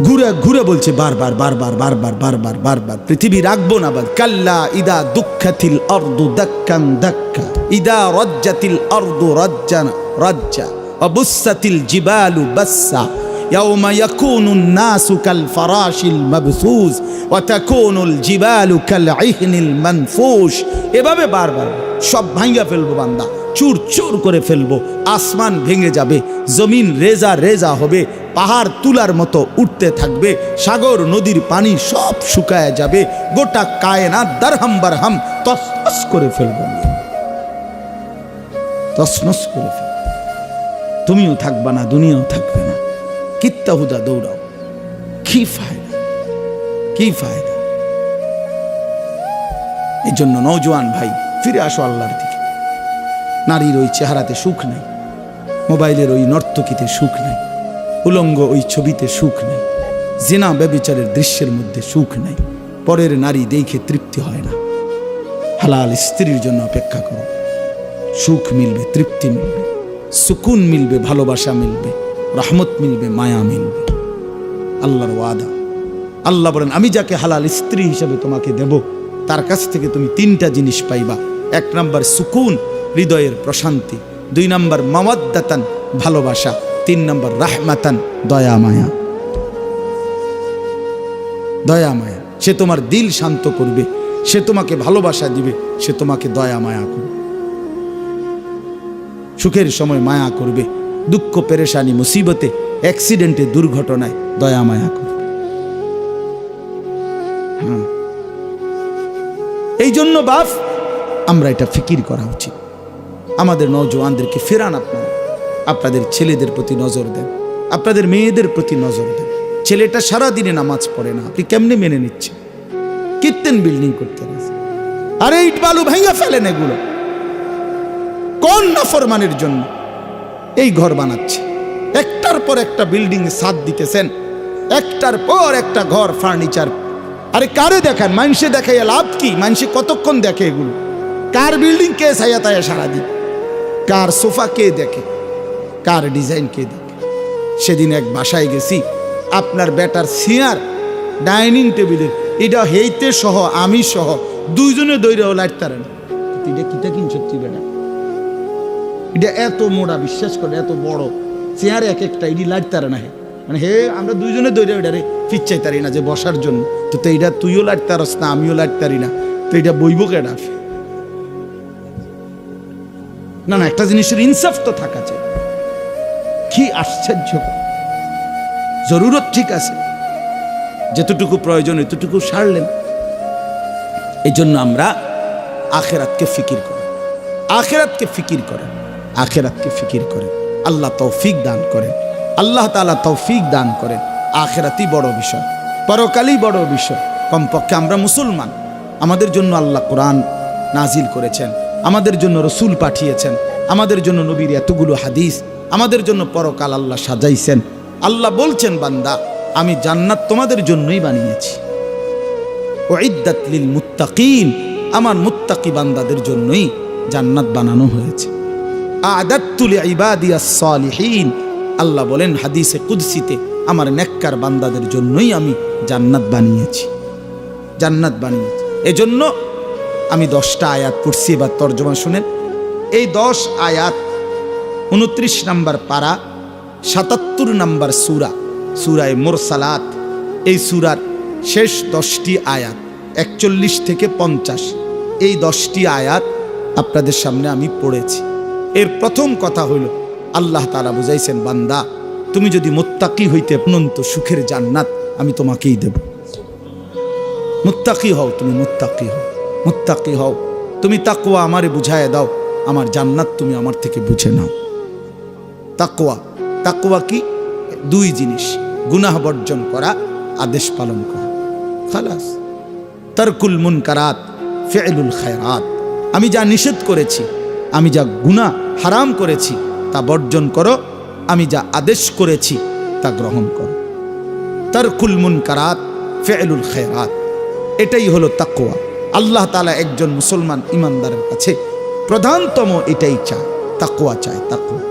ঘুরে ঘুরে বলছে বারবার বারবার বারবার বারবার বারবার, পৃথিবী রাখবো না। বাদ কাল্লা ইদা দুঃখাতিল আরদু দাক্কান দাক্কা, ইদা রাজ্জাতিল আরদু রাজ্জান রাজ্জা, অবুসাতিল জিবালু বাসসা, ইয়াউমা ইয়াকুনুন নাসু কাল ফারাশিল মাবসুস ওয়া তাকুনুল জিবালু কাল ইহনিল মানফুশ। এভাবে বারবার সব ভাঙা ফেলবো বান্দা, চুর চুর করে ফেলবো, আসমান ভেঙে যাবে, জমিন রেজা রেজা হবে, পাহাড় তুলার মতো উঠতে থাকবে, সাগর নদীর পানি সব শুকায় যাবে, গোটা কায়নাত দারহাম বারহাম তসনস করে ফেলবো, তসনস করে ফেলবো। তুমিও থাকবা না, দুনিয়াও থাকবে না, কিত্তা হুদা দৌড়াও, কি ফায়দা, কি ফায়দা? এই জন্য নওজোয়ান ভাই, ফিরে আসো আল্লাহর দিকে। নারীর ওই চেহারাতে সুখ নাই, মোবাইলের ওই নর্তকীতে সুখ নাই, উলঙ্গ ওই ছবিতে সুখ নাই, জিনা ব্যভিচারের দৃশ্যের মধ্যে সুখ নাই, পরের নারী দেখে তৃপ্তি হয় না। হালাল স্ত্রীর জন্য অপেক্ষা করো, সুখ মিলবে, তৃপ্তি মিলবে, সুকুন মিলবে, ভালোবাসা মিলবে, রহমত মিলবে, মায়া মিলবে। আল্লাহর ওয়াদা। আল্লাহ বলেন, আমি যাকে হালাল স্ত্রী হিসেবে তোমাকে দেব, তার কাছ থেকে তুমি 3টা জিনিস পাইবা। 1 নাম্বার সুকুন, হৃদয়ের প্রশান্তি। 2 নাম্বার মাওয়াদ্দাতান, ভালোবাসা। 3 নাম্বার রাহমাতান, দয়া মায়া। দয়া মায়া, সে তোমার দিল শান্ত করবে, সে তোমাকে ভালোবাসা দিবে, সে তোমাকে দয়া মায়া করবে, সুখের সময় মায়া করবে, দুঃখ পেরেশানি মুসিবতে অ্যাক্সিডেন্টে দুর্ঘটনায় দয়া মায়া করবে। এই জন্য বাপ, আমরা এটা ফিকির করা উচিত। আমাদের নওজোয়ানদেরকে ফেরান, আপনারা আপনাদের ছেলেদের প্রতি নজর দেন, আপনাদের মেয়েদের প্রতি নজর দেন। ছেলেটা সারাদিনে নামাজ পড়ে না, আপনি কেমনে মেনে নিচ্ছেন? কীর্তেন বিল্ডিং করতে আছে, আরে ইট বালু ভাঙা ফেলেন, এগুলো কোন নাফরমানের জন্য এই ঘর বানাচ্ছে? একটার পর একটা বিল্ডিং ছাদ দিতেছেন, একটার পর একটা ঘর ফার্নিচার। আরে কারে দেখান? মানুষে দেখাইয়া লাভ কি? মানুষে কতক্ষণ দেখে এগুলো? কার বিল্ডিং কে ছায়া তায়া সারাদিন? কার সোফা কে দেখে? কার ডিজাইন কে দেখে? সেদিন এক বাসায় গেছি, আপনার বেটার চেয়ার, ডাইনিং টেবিলের এটা হেইতে সহ আমি সহ 2 জনে দৈরাও লাইতারে না। এটা কিটা কিনছ তুই বেটা? এটা এত মোড়া, বিশ্বাস করে এত বড় চেয়ার, এক একটা ইডি লাইতারে না, মানে হে আমরা দুইজনে দৌড়ে ওইটারে ফিচ্ছাই তারি না যে বসার জন্য, তো এইটা তুইও লাড়তে পারস না আমিও লাড়তে পারি না, তো এটা বইব কেডা? না না, একটা জিনিসের ইনসাফ তো থাকা চাই। কি আশ্চর্য! জরুরত ঠিক আছে, যতটুকু প্রয়োজন এতটুকু সারলেন। এই জন্য আমরা আখেরাতকে ফিকির করি, আখেরাতকে ফিকির করেন, আখেরাতকে ফিকির করেন। আল্লাহ তৌফিক দান করেন, আল্লাহ তাআলা তৌফিক দান করেন। আখেরাতই বড় বিষয়, পরকালই বড় বিষয়। কমপক্ষে আমরা মুসলমান, আমাদের জন্য আল্লাহ কোরআন নাজিল করেছেন, আমাদের জন্য রসুল পাঠিয়েছেন, আমাদের জন্য নবীর এতগুলো হাদিস, আমাদের জন্য পরকাল আল্লাহ সাজাইছেন। আল্লাহ বলছেন, বান্দা আমি জান্নাত তোমাদের জন্যই বানিয়েছি। উইদ্দাত লিল মুত্তাকিন, আমার মুত্তাকি বান্দাদের জন্যই জান্নাত বানানো হয়েছে। আ'দাততু লিইবাদিয়াস সালিহিন, আল্লাহ বলেন হাদিসে কুদসিতে, আমার নেককার বান্দাদের জন্যই আমি জান্নাত বানিয়েছি, জান্নাত বানিয়েছি। এজন্য আমি 10টা আয়াত পড়ছি, এবার তর্জমা শুনেন। এই 10 আয়াত 29 নম্বর পারা, 77 নম্বর সূরা, সূরায়ে মুরসালাত। এই সূরার শেষ 10টি আয়াত 41 থেকে 50, এই 10টি আয়াত আপনাদের সামনে আমি পড়েছি। এর প্রথম কথা হইল, আল্লাহ তাআলা বুঝাইছেন, বান্দা তুমি যদি মুত্তাকি হইতে অনন্ত সুখের জান্নাত আমি তোমাকেই দেব। মুত্তাকি হও, তুমি মুত্তাকি হও, মুত্তাকি হও, তুমি তাকওয়া আমারে বুঝায় দাও, আমার জান্নাত তুমি আমার থেকে বুঝে নাও। তাকওয়া, তাকওয়া কি? 2 জিনিস, গুনাহ বর্জন করা, আদেশ পালন করা, খালাস। তারকুল মুনকারাত, ফি'লুল খায়রাত, আমি যা নিষেধ করেছি, আমি যা গুনাহ হারাম করেছি তা বর্জন করো, আমি যা আদেশ করেছি তা গ্রহণ করো। তারকুল মুনকারাত, ফি'লুল খায়রাত, এটাই হলো তাকওয়া। আল্লাহ তাআলা একজন মুসলমান ইমানদারের কাছে প্রধানতম এটাই চায়, তাকওয়া চায়, তাকওয়া।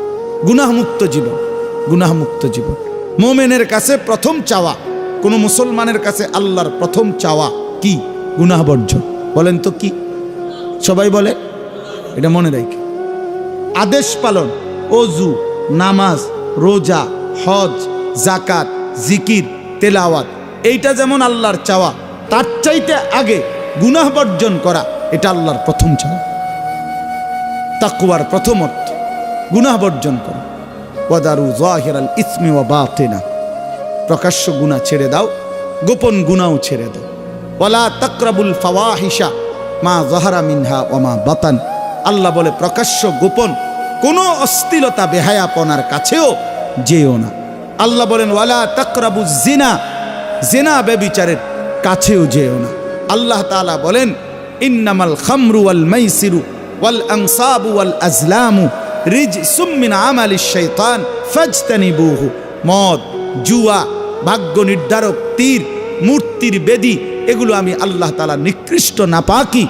গুনাহমুক্ত জীবন, গুনাহমুক্ত জীবন মুমিনের কাছে প্রথম চাওয়া, কোন মুসলমানের কাছে আল্লাহর প্রথম চাওয়া কি? গুনাহ বর্জন। বলেন তো কি? সবাই বলে, এটা মনে রাখে। আদেশ পালন, ওযু, নামাজ, রোজা, হজ, যাকাত, জিকির, তেলাওয়াত, এইটা যেমন আল্লাহর চাওয়া, তার চাইতে আগে গুনাহ বর্জন করা, এটা আল্লাহর প্রথম চাওয়া। তাকওয়ার প্রথম অর্থ গুনাহ বর্জন করা। ওয়াদারু যাহিরাল ইসমি ওয়া বাতিনা, প্রকাশ্য গুনাহ ছেড়ে দাও, গোপন গুনাহও ছেড়ে দাও। ওয়ালা তাকরাবুল ফাওয়াহিশা মা যাহারা মিনহা ওয়া মা বাতান, আল্লাহ বলে প্রকাশ্য গোপন কোনো অশ্লীলতা বেহায়াপনার কাছেও যেও না। আল্লাহ বলেন ওয়ালা তাকরাবুজ জিনা, জিনা ব্যভিচারের কাছেও যেও না। আল্লাহ তাআলা বলেন ইন্নামাল খামরু ওয়াল মাইসিরু ওয়াল আনসাবু ওয়াল আজলামু রিজসুম মিন আমালিশ শাইতান ফাজতানিবুহু, মদ, জুয়া, ভাগ্য নির্ধারক তীর, মূর্তির বেদী, এগুলো আমি আল্লাহ তাআলা নিকৃষ্ট, নাপাকি,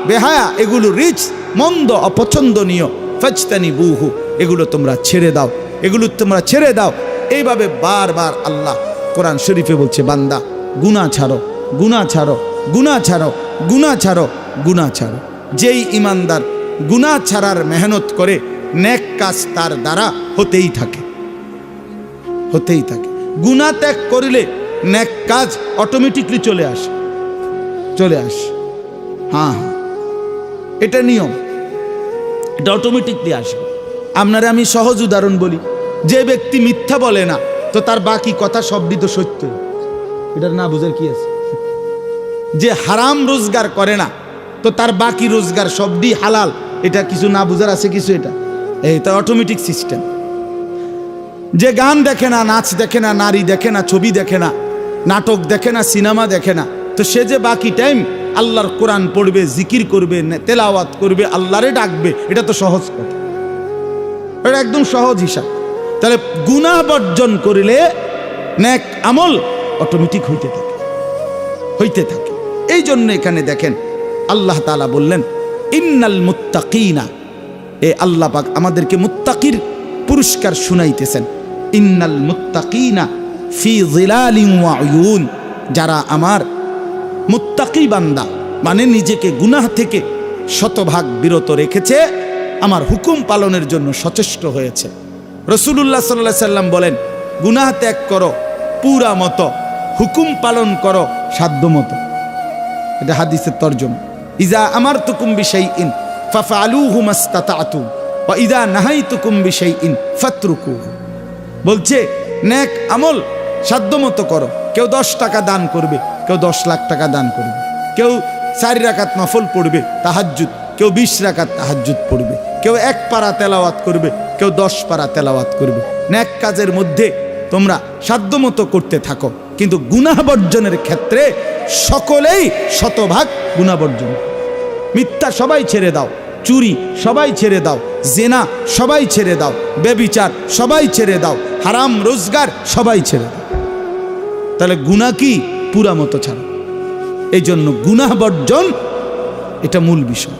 বেহায়া, এগুলো রিজ, মন্দ, অপছন্দনীয়। ফাজতানিবুহু, এগুলো তোমরা ছেড়ে দাও, এগুলো তোমরা ছেড়ে দাও। এইভাবে বারবার আল্লাহ কোরআন শরীফে বলছে, বান্দা গুনাহ ছাড়ো, গুনাহ ছাড়ো, গুনাহ ছাড়ো, গুনাহ ছাড়ো, গুনাহ ছাড়ো। যেই ইমানদার গুনাহ ছাড়ার মেহনত করে, নেক কাজ তার দ্বারা হতেই থাকে, হতেই থাকে। গুনাহ ত্যাগ করিলে নেক কাজ অটোমেটিকলি চলে আসে, চলে আসে। হ্যাঁ হ্যাঁ, এটা নিয়ম, এটা অটোমেটিকলি আসবে। আপনারা আমি সহজ উদাহরণ বলি, যে ব্যক্তি মিথ্যা বলে না, তো তার বাকি কথা সবই তো সত্য, এটার না বুঝার কি আছে? যে হারাম রোজগার করে না, তো তার বাকি রোজগার সবই হালাল, এটা কিছু না বুঝার আছে কিছু? এটা অটোমেটিক সিস্টেম। যে গান দেখে না, নাচ দেখে না, নারী দেখে না, ছবি দেখে না, নাটক দেখে না, সিনেমা দেখে না, তো সে যে বাকি টাইম আল্লাহর কোরআন পড়বে, জিকির করবে, তেলাওয়াত করবে, আল্লাহরে ডাকবে, এটা তো সহজ কথা, এটা একদম সহজ হিসাব। তাহলে গুনাহ বর্জন করিলে নেক আমল অটোমেটিক হইতে থাকে, হইতে থাকে। এই জন্য এখানে দেখেন আল্লাহ তাআলা বললেন ইন্নাল মুত্তাকিনা, এ আল্লাহ পাক আমাদেরকে মুত্তাকির পুরস্কার শুনাইতেছেন। ইন্নাল মুত্তাকিনা ফি যিলালিন ওয়া উয়ুন, যারা আমার মুত্তাকি বান্দা, মানে নিজেকে গুনাহ থেকে শতভাগ বিরত রেখেছে, আমার হুকুম পালনের জন্য সচেষ্ট হয়েছে। রাসূলুল্লাহ সাল্লাল্লাহু আলাইহি সাল্লাম বলেন গুনাহ ত্যাগ করো পুরা মতো, হুকুম পালন করো সাধ্য মতো। এটা হাদিসের তরজমা। ইজা আমারতুকুম বিশাইইন ফাফআলুহু মাস্তাতাতুম ওয়া ইজা নাহাইতুকুম বিশাইইন ফাতরুকুহু। বলছে নেক আমল সাধ্য মতো করো। কেউ 10 টাকা দান করবে, কেউ 10 লাখ টাকা দান করবে, কেউ 4 রাকাত নফল পড়বে তাহাজ্জুদ, কেউ 20 রাকাত তাহাজ্জুদ পড়বে, কেউ 1 পারা তেলাওয়াত করবে, কেউ 10 পারা তেলাওয়াত করবে। নেক কাজের মধ্যে তোমরা সাধ্য মতো করতে থাকো, কিন্তু গুনাহ বর্জনের ক্ষেত্রে সকলেই শতভাগ গুনাহ বর্জন। মিথ্যা সবাই ছেড়ে দাও, চুরি সবাই ছেড়ে দাও, জেনা সবাই ছেড়ে দাও, ব্যভিচার সবাই ছেড়ে দাও, হারাম রোজগার সবাই ছেড়ে দাও। তাহলে গুনাহ কি? পুরা মতো ছাড়ো। এই জন্য গুনাহ বর্জন এটা মূল বিষয়।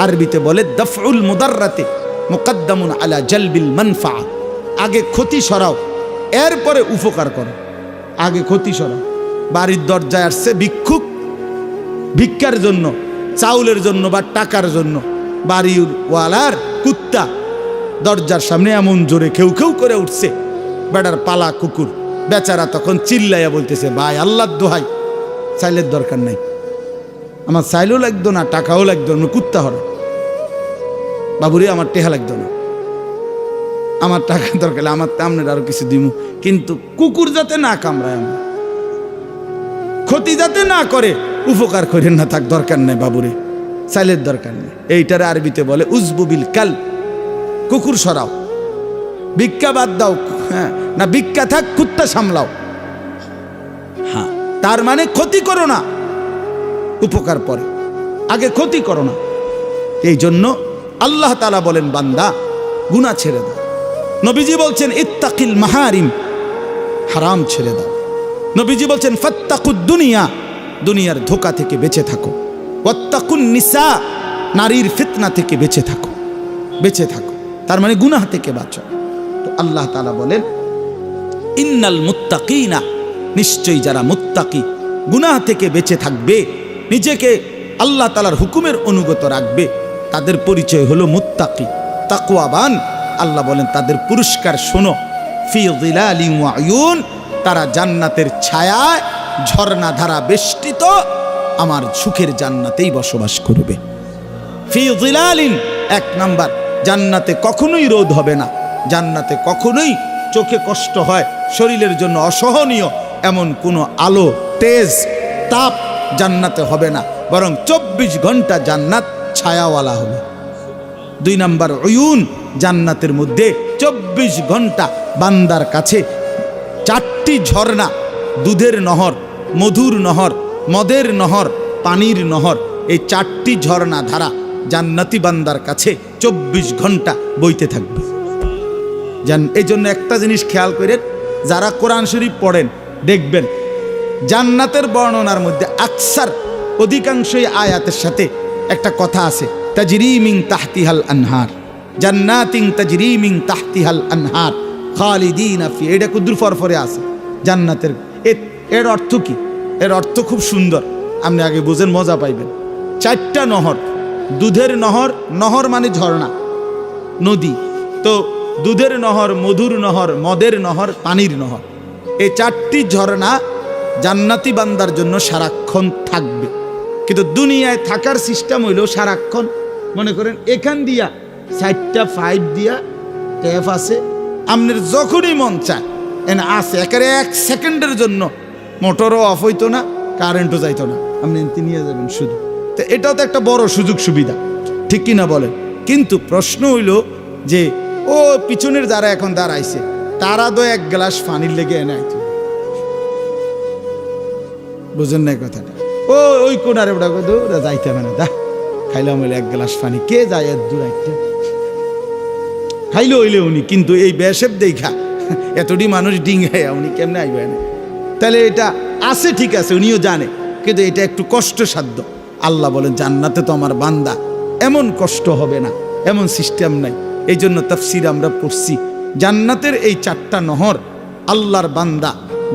আরবিতে বলে দফউল মুদাররাতি মুকদ্দামুন আলা জালবিল মানফা। আগে ক্ষতি সরাও, এরপরে উপকার করো। আগে ক্ষতি সরাও। বাড়ির দরজায় আসছে ভিক্ষুক, ভিক্ষার জন্য, চাউলের জন্য বা টাকার জন্য। বাড়িওয়ালার কুত্তা দরজার সামনে এমন জোরে খেউ খেউ করে উঠছে, বেটার পালা কুকুর। বেচারা তখন চিল্লাইয়া বলতেছে, ভাই আল্লাহর দোহাই, চাইলের দরকার নাই, আমার চাইলেও লাগতো না, টাকাও লাগতো না, কুত্তা হরা। বাবুরে আমার টেহা লাগতো না, আমার টাকা দরকার, আমার আপনার আরো কিছু দিব, কিন্তু কুকুর যাতে না কামড়ায়, আমার ক্ষতি যাতে না করে, উপকার করেন না, থাক দরকার নেই বাবুরে, চাইলের দরকার নেই। এইটারে আরবিতে বলে উজবুবিল কাল, কুকুর সরাও। ভিক্ষা বাদ দাও, হ্যাঁ না ভিক্ষা থাক, কুত্তা সামলাও। হ্যাঁ, তার মানে ক্ষতি করো না, উপকার পরে, আগে ক্ষতি করো না। এই জন্য আল্লাহ তাআলা বলেন, বান্দা গুনাহ ছেড়ে দাও। নবীজি বলছেন ইত্তাকিল মাহারিম, হারাম ছেড়ে দাও। নবীজি বলছেন ফাত্তাকুদ দুনিয়া, দুনিয়ার ধোঁকা থেকে বেঁচে থাকো। ওয়াত্তাকুন নিসা, নারীর ফিতনা থেকে বেঁচে থাকো, বেঁচে থাকো। তার মানে গুনাহ থেকে বাঁচো। তো আল্লাহ তাআলা বলেন ইন্নাল মুত্তাকিনা, নিশ্চয়ই যারা মুত্তাকি, গুনাহ থেকে বেঁচে থাকবে, নিজেকে আল্লাহ তাআলার হুকুমের অনুগত রাখবে, তাদের পরিচয় হলো মুত্তাকি, তাকওয়াবান। আল্লাহ বলেন তাদের পুরস্কার শোনো, ফি যিলালিন ওয়া আয়ুন, তারা জান্নাতের ছায়ায় ঝর্ণা ধারা বেষ্টিত আমার সুখের জান্নাতেই বসবাস করবে। ফি যিলালিন, 1 নাম্বার, জান্নাতে কখনোই রোদ হবে না, জান্নাতে কখনোই চোখে কষ্ট হয়, শরীরের জন্য অসহনীয় এমন কোনো আলো, তেজ, তাপ জান্নাতে হবে না, বরং 24 ঘন্টা জান্নাত ছায়াওয়ালা হবে। 2 নাম্বার, উয়ুন, জান্নাতের মধ্যে 24 ঘন্টা বান্দার কাছে 4টি ঝর্ণা, দুধের নহর, মধুর নহর, মদের নহর, পানির নহর, এই 4টি ঝর্ণা ধারা জান্নাতি বান্দার কাছে 24 ঘন্টা বইতে থাকবে। এই জন্য একটা জিনিস খেয়াল করেন, যারা কোরআন শরীফ পড়েন দেখবেন জান্নাতের বর্ণনার মধ্যে আকসার, অধিকাংশই আয়াতের সাথে একটা কথা আছে, তাজরি মিন তাহতিহাল আনহার, জান্নাতিন তাজরি মিন তাহতিহাল আনহার খালিদিনা ফি। এটা কুদ্দুর ফরফরে আছে জান্নাতের। এর অর্থ কি? এর অর্থ খুব সুন্দর, আপনি আগে বুঝেন, মজা পাইবেন। 4টা নহর, দুধের নহর, নহর মানে ঝর্ণা, নদী, তো দুধের নহর, মধুর নহর, মদের নহর, পানির নহর, এই 4টি ঝর্ণা জান্নাতি বান্দার জন্য সারাক্ষণ থাকবে। কিন্তু দুনিয়ায় থাকার সিস্টেম হইলেও সারাক্ষণ, মনে করেন এখান দিয়া 4টা পাইপ দিয়া ট্যাপ আছে, আপনার যখনই মন চায় এনে আছে, একেবারে 1 সেকেন্ডের জন্য মোটরও অফ হইতো না, কারেন্টও যাইতো না, আপনি এনতে নিয়ে যাবেন শুধু। তো এটাও তো একটা বড় সুযোগ সুবিধা, ঠিক কিনা বলেন? কিন্তু প্রশ্ন হইল যে ও পিছনের যারা এখন দাঁড়াইছে, তারা তো 1 গ্লাস পানির লেগে এনে আইতো, বুঝেন না কথাটা? ওই কোনারে ওটা ওরা যাইতে হবে না, দা খাইলাম হইলে 1 গ্লাস পানি, কে যায় এত দূর আইতে, খাইলে হইলে উনি, কিন্তু এই বেশেব দেখা এতটি মানুষ ডিঙ্গায় উনি কেমনে আইবে না? তাহলে এটা আছে, ঠিক আছে, উনিও জানে, কিন্তু এটা একটু কষ্টসাধ্য। আল্লাহ বলেন জান্নাতে তো আমার বান্দা এমন কষ্ট হবে না, এমন সিস্টেম নাই। এই জন্য তাফসীর আমরা পড়ছি, জান্নাতের এই 4টা নহর, আল্লাহর বান্দা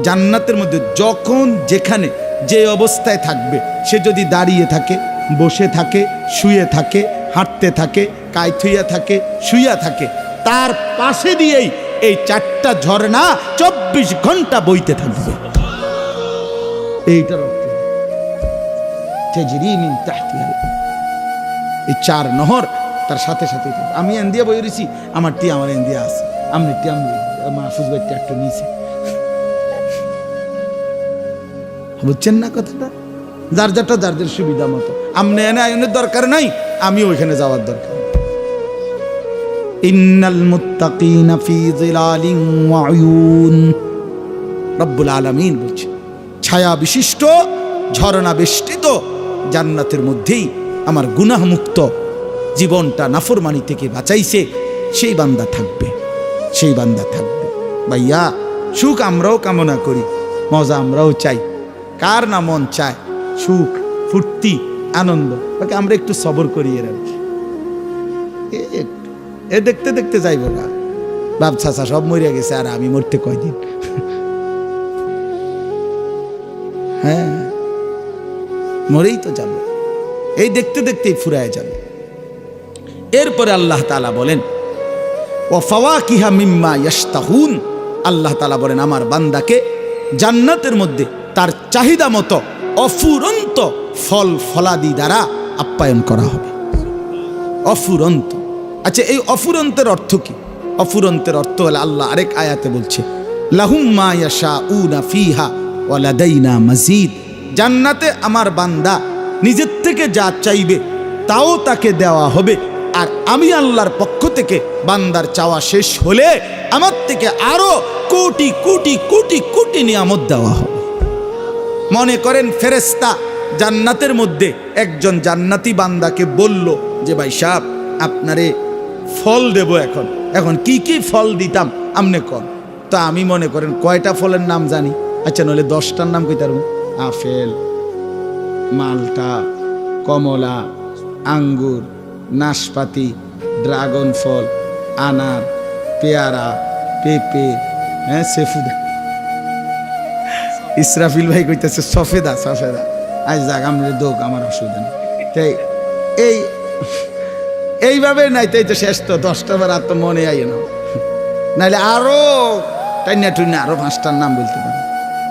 জান্নাতের মধ্যে যখন যেখানে যে অবস্থায় থাকবে, সে যদি দাঁড়িয়ে থাকে, বসে থাকে, শুয়ে থাকে, হাঁটতে থাকে, কায়থুইয়া থাকে, শুইয়া থাকে, তার পাশে দিয়েই এই 4টা ঝর্ণা 24 ঘন্টা বইতে থাকবে। এইটার অর্থ তাজরি মিন তাহতিহা, এই 4 নহর তার সাথে সাথে। আমি এন্দিয়া বই রয়েছি, আমার টি আমার এন্দিয়া আছে, আমি টি আমি মাহফুজ ভাই একটু নিয়েছে, বুঝছেন না কথাটা? যার যারটা যার যার সুবিধা মতো। আমনে এনে আইনের দরকার নাই, আমি ওইখানে যাওয়ার দরকার। ইন্নাল মুত্তাকিনা ফি যিলালিন ওয়া উয়ুন, রব্বুল আলামিন বলছে ছায়া বিশিষ্ট ঝর্ণা বেষ্টিত জান্নাতের মধ্যেই আমার গুনাহ মুক্ত জীবনটা নাফরমানি থেকে বাঁচাইছে সেই বান্দা থাকবে, সেই বান্দা থাকবে। ভাইয়া সুখ আমরাও কামনা করি, মজা আমরাও চাই, কার না মন চায় সুখ, ফুর্তি, আনন্দ? ওকে আমরা একটু সবর করিয়ে রাখি, এ দেখতে দেখতে যাইব না। বাপ চাচা সব মরিয়া গেছে, আর আমি মরতে কয়দিন? হ্যাঁ, মরেই তো যাব, এই দেখতে দেখতেই ফুরায় যাবে। এরপরে আল্লাহ তাআলা বলেন ওয়া ফাওয়াকিহা মিম্মা ইয়াশতাহুন, আল্লাহ তাআলা বলেন আমার বান্দাকে জান্নাতের মধ্যে তার চাহিদা মতো অফুরন্ত ফল ফলাদি দ্বারা আপ্যায়ন করা হবে। অফুরন্ত, আচ্ছা এই অফুরন্তের অর্থ কি? অফুরন্তের অর্থ হলো আল্লাহ আরেক আয়াতে বলছে লাহুম মা ইয়াশাউনা ফিহা ওয়া লাদাইনা মাজিদ, জান্নাতে আমার বান্দা নিজের থেকে যা চাইবে তাও তাকে দেওয়া হবে, আর আমি আল্লাহর পক্ষ থেকে বান্দার চাওয়া শেষ হলে আমার থেকে আরো কোটি কোটি কোটি কোটি নিয়ামত দেওয়া হবে। মনে করেন ফেরেশতা জান্নাতের মধ্যে একজন জান্নাতি বান্দাকে বলল যে ভাই সাহেব আপনারে ফল দেব, এখন কি কি ফল দিতাম আমনে কন। তো আমি মনে করেন কয়টা ফলের নাম জানি, আচ্ছা নইলে 10টার নাম কইতার, আপেল, মালটা, কমলা, আঙ্গুর, নাশপাতি, ড্রাগন ফল, আনার, পেয়ারা, পেঁপে, হ্যাঁ সেফুদা, ইসরাফিল ভাই কইতেছে সফেদা, সফেদা। আজ যাক আমরা দোক, আমার অসুবিধা নেই। তাই এইভাবে নাই তাই তো শেষ, তো 10টা বার আর তো মনে আই না, নাইলে আরো টাইনা টুইনা আরো 5টার নাম বলতে পারেন।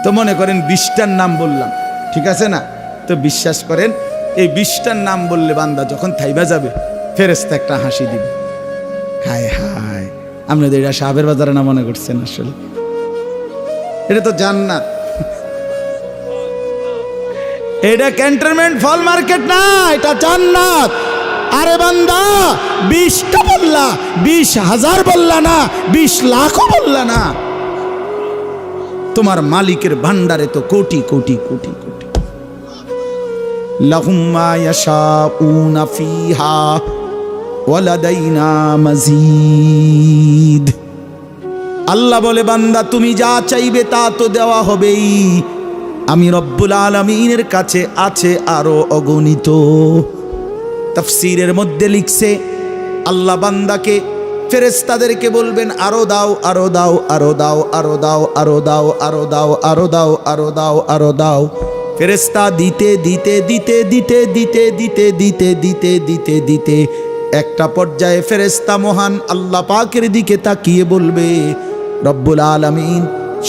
তো মনে করেন 20টার নাম বললাম, ঠিক আছে না? তো বিশ্বাস করেন এই 20টার নাম বললে বান্দা যখন থাইবা যাবে ফেরেশতা একটা হাসি দিবে। হায় হায়, আপনাদের এটা সাহাবের বাজারে না মনে করছেন? আসলে এটা তো জান্নাত, এটা ক্যান্টনমেন্ট ফল মার্কেট না, এটা জান্নাত। আরে বান্দা 20টা বললা, 20,000 বললা না, 20 লাখও বললা না, তোমার মালিকের ভান্ডারে তো কোটি কোটি কোটি কোটি। লাহুম মা ইয়াশাউনা ফিহা ওয়া লাদাইনা মাজিদ। আল্লাহ বলে বান্দা তুমি যা চাইবে তা তো দেওয়া হবেই, আমি রব্বুল আলামিনের কাছে আছে আরো অগণিত। তাফসীরের মধ্যে লিখছে আল্লাহ বান্দাকে ফেরেশতাদেরকে বলবেন আরো দাও, আরো দাও, আরো দাও, আরো দাও, আরো দাও, আরো দাও, আরো দাও, আরো দাও, আরো দাও। ফেরেশতা দিতে দিতে দিতে দিতে দিতে দিতে দিতে দিতে দিতে দিতে একটা পর্যায়ে ফেরেশতা মহান আল্লাহ পাকের দিকে তাকিয়ে বলবে রব্বুল আলামিন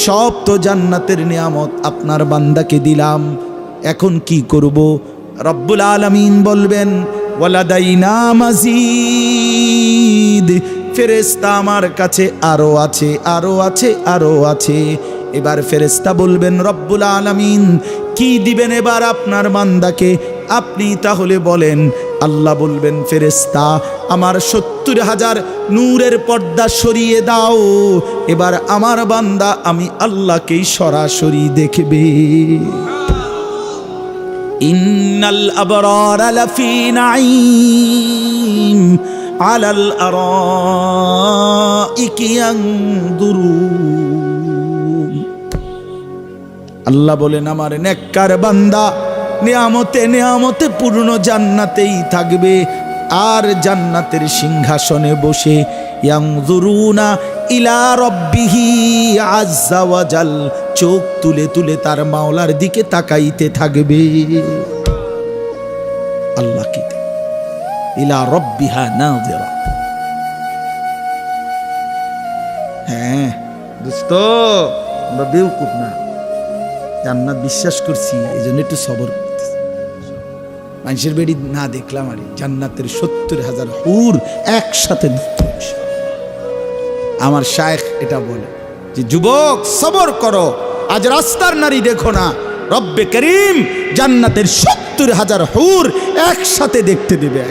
সব তো জান্নাতের নিয়ামত আপনার বান্দাকে দিলাম, এখন কি করব? রব্বুল আলামিন বলবেন ওয়ালাদাইনা মাজিদ, ফেরেশতা আমার কাছে আরো আছে, আরো আছে, আরো আছে। এবার ফেরেশতা বলবেন রব্বুল আলামিন কি দিবেন এবার আপনার বান্দাকে, আপনি তাহলে বলেন। আল্লাহ বলবেন ফেরেশতা আমার 70,000 নূরের পর্দা সরিয়ে দাও, এবার আমার বান্দা আমি আল্লাহকেই সরাসরি দেখবে। ইন্নাল আবরারা লাফি নাঈম আলাল আরাইকি ইয়ানদুরুন। আল্লাহ বলেন আমার নেককার বান্দা নিয়ামতে নিয়ামতে পূর্ণ জান্নাতেই থাকবে, আর জান্নাতের সিংহাসনে বসে ইয়ানজুরুনা ইলা রাব্বিহি আযজা ওয়া জাল, চোখ তুলে তুলে তার মাওলার দিকে তাকাইতে থাকবে। আল্লাহ কি ইলা রাব্বিহা নাযিরা। হ্যাঁ দোস্ত, আমরা বেউকুফ না, জান্নাত বিশ্বাস করছি, এই জন্য একটু সবর করতেছি। মানুষের বেড়ি না দেখলাম আর জান্নাতের 70,000 হুর একসাথে দেখতে। আমার শায়েখ এটা বলে যে যুবক সবর করো, আজ রাস্তার নারী দেখো না, রব্বে করিম জান্নাতের 70,000 হুর একসাথে দেখতে দেবে,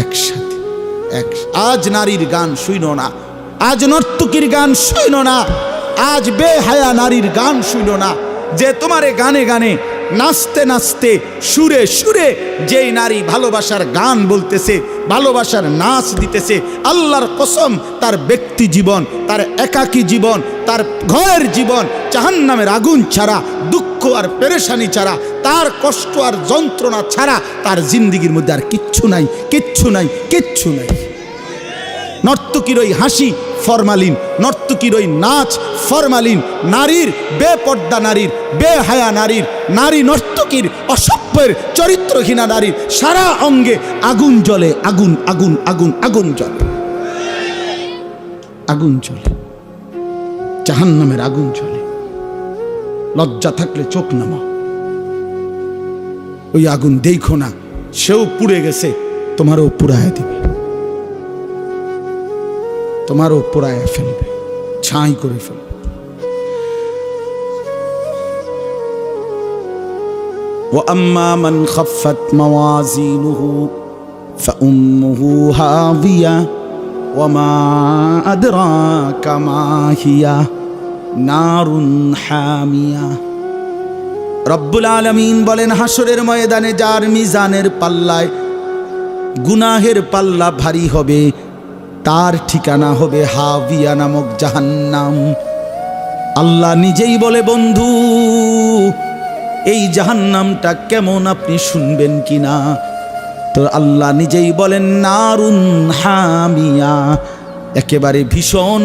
একসাথে। আজ নারীর গান শুইনো না, আজ নর্তকীর গান শুইনো না, আজ বেহায়া নারীর গান শুইনো না, যে তোমারে গানে গানে নাচতে নাচতে সুরে সুরে যেই নারী ভালোবাসার গান বলতেছে, ভালোবাসার নাচ দিতেছে, আল্লাহর কসম তার ব্যক্তি জীবন, তার একাকী জীবন, তার ঘরের জীবন জাহান্নামের আগুন ছাড়া, দুঃখ আর পেরেশানি ছাড়া, তার কষ্ট আর যন্ত্রণা ছাড়া তার জিন্দিগির মধ্যে আর কিচ্ছু নাই, কিচ্ছু নাই, কিচ্ছু নাই। নর্তকীর ওই হাসি ফরমালিন, নর্তকীর ওই নাচ ফরমালিন, নারীর বেপর্দা নারীর, বেহায়া নারীর, নারী নর্তকীর অসভ্যের চরিত্রহীনা নারীর সারা অঙ্গে আগুন জ্বলে, আগুন আগুন আগুন আগুন জ্বলে, আগুন জ্বলে, জাহান্নামের আগুন জ্বলে। লজ্জা থাকলে চোখ নামা, ওই আগুন দেখো না, সেও পুড়ে গেছে, তোমারও পুড়ায় দিবে, তোমারও পোড়ায় ফেলবে, ছাই করে ফেলবে। وأما من خفت موازينه فأمه هاوية وما أدراك ما هي نار حامية। রব্বুল আলামিন বলেন, হাসরের ময়দানে যার মিজানের পাল্লায় গুনাহের পাল্লা ভারী হবে, তার ঠিকানা হবে হাবিয়া নামক জাহান্নাম। আল্লাহ নিজেই বলে, বন্ধু এই জাহান্নামটা কেমন আপনি শুনবেন কিনা? তো আল্লাহ নিজেই বলেন নারুন হামিয়া, একেবারে ভীষণ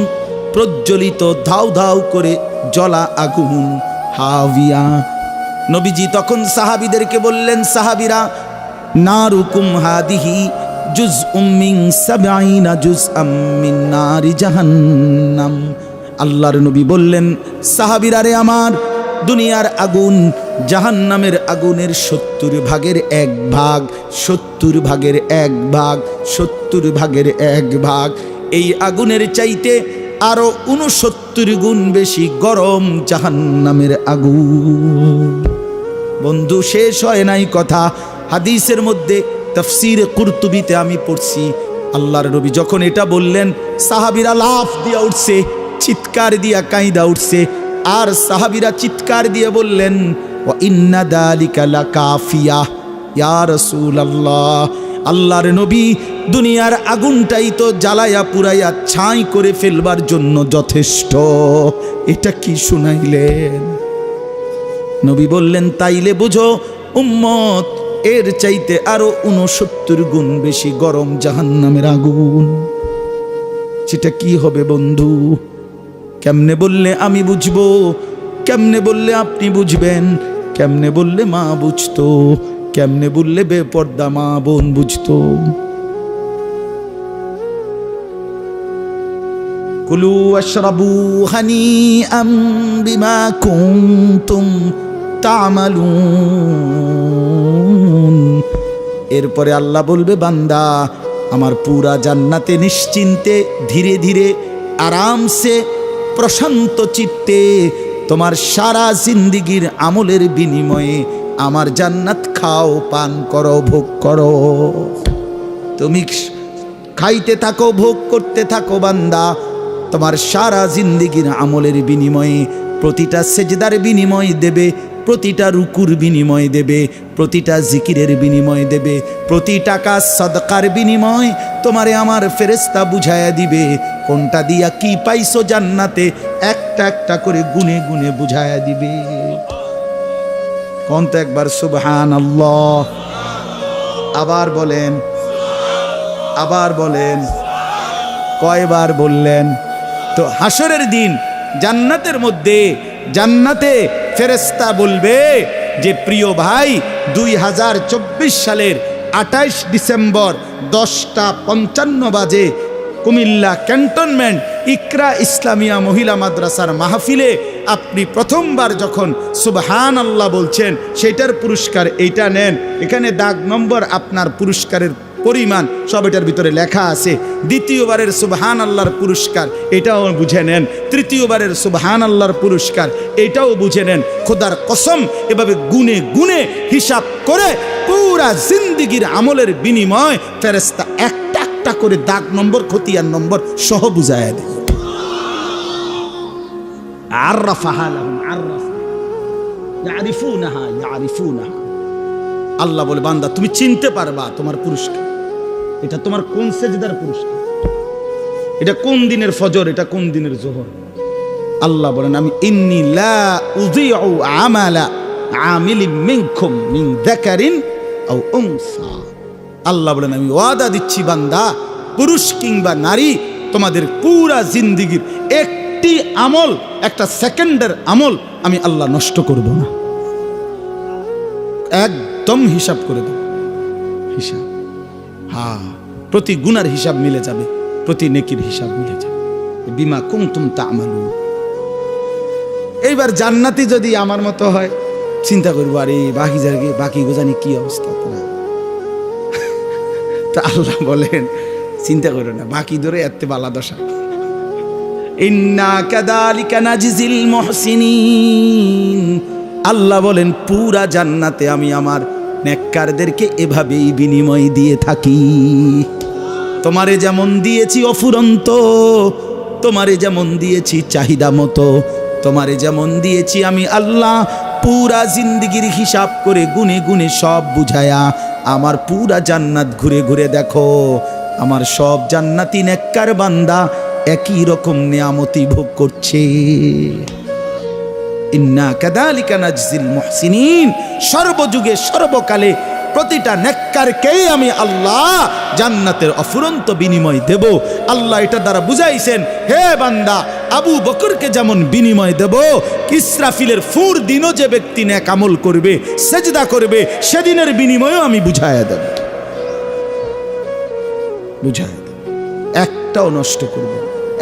প্রজ্বলিত ধাউ ধাউ করে জ্বলা আগুন, হাবিয়া। নবীজি তখন সাহাবীদেরকে বললেন, সাহাবীরা নারুকুম হাদিহি জুজউম মিন 70 জুজআম মিন নারি জাহান্নাম। আল্লাহর নবী বললেন, সাহাবীরা রে আমার, দুনিয়ার আগুন জাহান্নামের আগুনের 70 ভাগের 1 ভাগ, 70 ভাগের 1 ভাগ, 70 ভাগের 1 ভাগ। এই আগুনের চাইতে আরো 69 গুণ বেশি গরম জাহান্নামের আগুন। বন্ধু শেষ হয় নাই কথা, হাদিসের মধ্যে তাফসীরে কুরতুবিতে আমি পড়ছি, আল্লাহর নবী যখন এটা বললেন, সাহাবীরা লাফ দিয়া উঠছে, চিৎকার দিয়া কাঁইদা উঠছে, আর সাহাবীরা চিৎকার দিয়ে বললেন, ওয়া ইন্না যালিকা লাকাফিয়া ইয়া রাসূলুল্লাহ, আল্লাহর নবী দুনিয়ার আগুনটাই তো জ্বালায়া পুরাইয়া ছাই করে ফেলবার জন্য যথেষ্ট, এটা কি শুনাইলেন? নবী বললেন, তাইলে বুঝো উম্মত, এর চাইতে আরো 69 গুণ বেশি গরম জাহান্নামের আগুন। সেটা কি হবে বন্ধু? কেমনে বললে আমি বুঝবো? কেমনে বললে আপনি বুঝবেন? কেমনে বললে মা বুঝতো? কেমনে বললে বেপর্দা মা বোন বুঝতো? কুলু আশরাবু হানিআম বিমা কুনতুম তা'মালুন। এরপরে আল্লাহ বলবে, বান্দা আমার পুরা জান্নাতে নিশ্চিন্তে ধীরে ধীরে আরামসে প্রশান্ত চিত্তে তোমার সারা জিন্দিগির আমলের বিনিময়ে আমার জান্নাত খাও, পান করো, ভোগ করো। তুমি খাইতে থাকো, ভোগ করতে থাকো বান্দা, তোমার সারা জিন্দিগির আমলের বিনিময়ে প্রতিটা সেজদার বিনিময় দেবে, প্রতিটা রুকুর বিনিময় দেবে, প্রতিটা জিকিরের বিনিময় দেবে, প্রতি টাকা সদকার বিনিময় তোমারে আমার ফেরেশতা বুঝায়া দিবে কোনটা দিয়া কি পাইছো জান্নাতে, একটা একটা করে গুনে গুনে বুঝায়া দিবে। কোন তো একবার সুবহানাল্লাহ, আবার বলেন, আবার বলেন, কয়বার বললেন? তো হাসরের দিন জান্নাতের মধ্যে, জান্নাতে ফেরেশতা বলবে যে প্রিয় ভাই, 2024 সালের 28 ডিসেম্বর 10টা 55 বাজে কুমিল্লা ক্যান্টনমেন্ট ইকরা ইসলামিয়া মহিলা মাদ্রাসার মাহফিলে আপনি প্রথমবার যখন সুবহানাল্লাহ বলছেন, সেটার পুরস্কার এইটা নেন। এখানে দাগ নম্বর আপনার পুরস্কারের পরিমাণ সব এটার ভিতরে লেখা আছে। দ্বিতীয়বারের সুবহানাল্লাহর পুরস্কার এটাও বুঝে নেন। তৃতীয়বারের সুবহানাল্লাহর পুরস্কার এটাও বুঝে নেন। খোদার কসম, এভাবে গুনে গুনে হিসাব করে পুরা জিন্দেগির আমলের বিনিময় ফেরেশতা একটা একটা করে দাগ নম্বর, খতিয়ান নম্বর সহ বুঝায় দেয়। আররাফাহা লাহুম, আররাফা ইয়ারিফুনাহা ইয়ারিফুনাহা। আল্লাহ বলে, বান্দা তুমি চিনতে পারবা তোমার পুরস্কার। এটা তোমার কোন সেজদার পুরস্কার, এটা কোন দিনের ফজর, এটা কোন দিনের জোহর। আল্লাহ বলেন, আমি ইন্নী লা উযিউ আমালা আমিলিন মিনকুম মিন যাকারিন আও উনসা। আল্লাহ বলেন, আমি ওয়াদা দিচ্ছি বান্দা, পুরুষ কিংবা নারী, তোমাদের পুরা জিন্দেগির একটি আমল, একটা সেকেন্ডের আমল আমি আল্লাহ নষ্ট করব না। একদম হিসাব করে দেব, হিসাব। হ্যাঁ, প্রতি গুনার হিসাব মিলে যাবে, প্রতি নেকির হিসাব মিলে যাবে। বিমা কুনতুম তা'মালুন। এইবার জান্নাতি যদি আমার মতো হয়, চিন্তা করবো, আরে বাকি গোজানি কি অবস্থা তোরা। তা আল্লাহ বলেন, চিন্তা করো না, বাকি ধরে এত বালা দশা। ইন্না কাযালিকা নাজিজিল মুহসিনিন। আল্লাহ বলেন, পুরা জান্নাতে আমি আমার নেককারদেরকে এভাবেই বিনিময় দিয়ে থাকি। তোমারে যেমন দিয়েছি অফুরন্ত, তোমারে যেমন দিয়েছি চাহিদা মতো, তোমারে যেমন দিয়েছি আমি আল্লাহ পুরা জিন্দেগির হিসাব করে গুনে গুনে সব বুঝায়া আমার পুরা জান্নাত ঘুরে ঘুরে দেখো, আমার সব জান্নাতি নেককার বান্দা একই রকম নিয়ামতি ভোগ করছে। ইন্না কাযালিকা নাজজিল মুহসিনিন। সর্বযুগে সর্বকালে প্রতিটা নেককারকেই আমি আল্লাহ জান্নাতের অফুরন্ত বিনিময় দেব। আল্লাহ এটা দ্বারা বুঝাইছেন, হে বান্দা, আবু বকরকে যেমন বিনিময় দেব, ইসরাফিলের ফুর দিনও যে ব্যক্তি নেক আমল করবে, সেজদা করবে, সেদিনের বিনিময়ও আমি বুঝাইয়া দেব, বুঝাইয়া দেব। একটাও নষ্ট করব,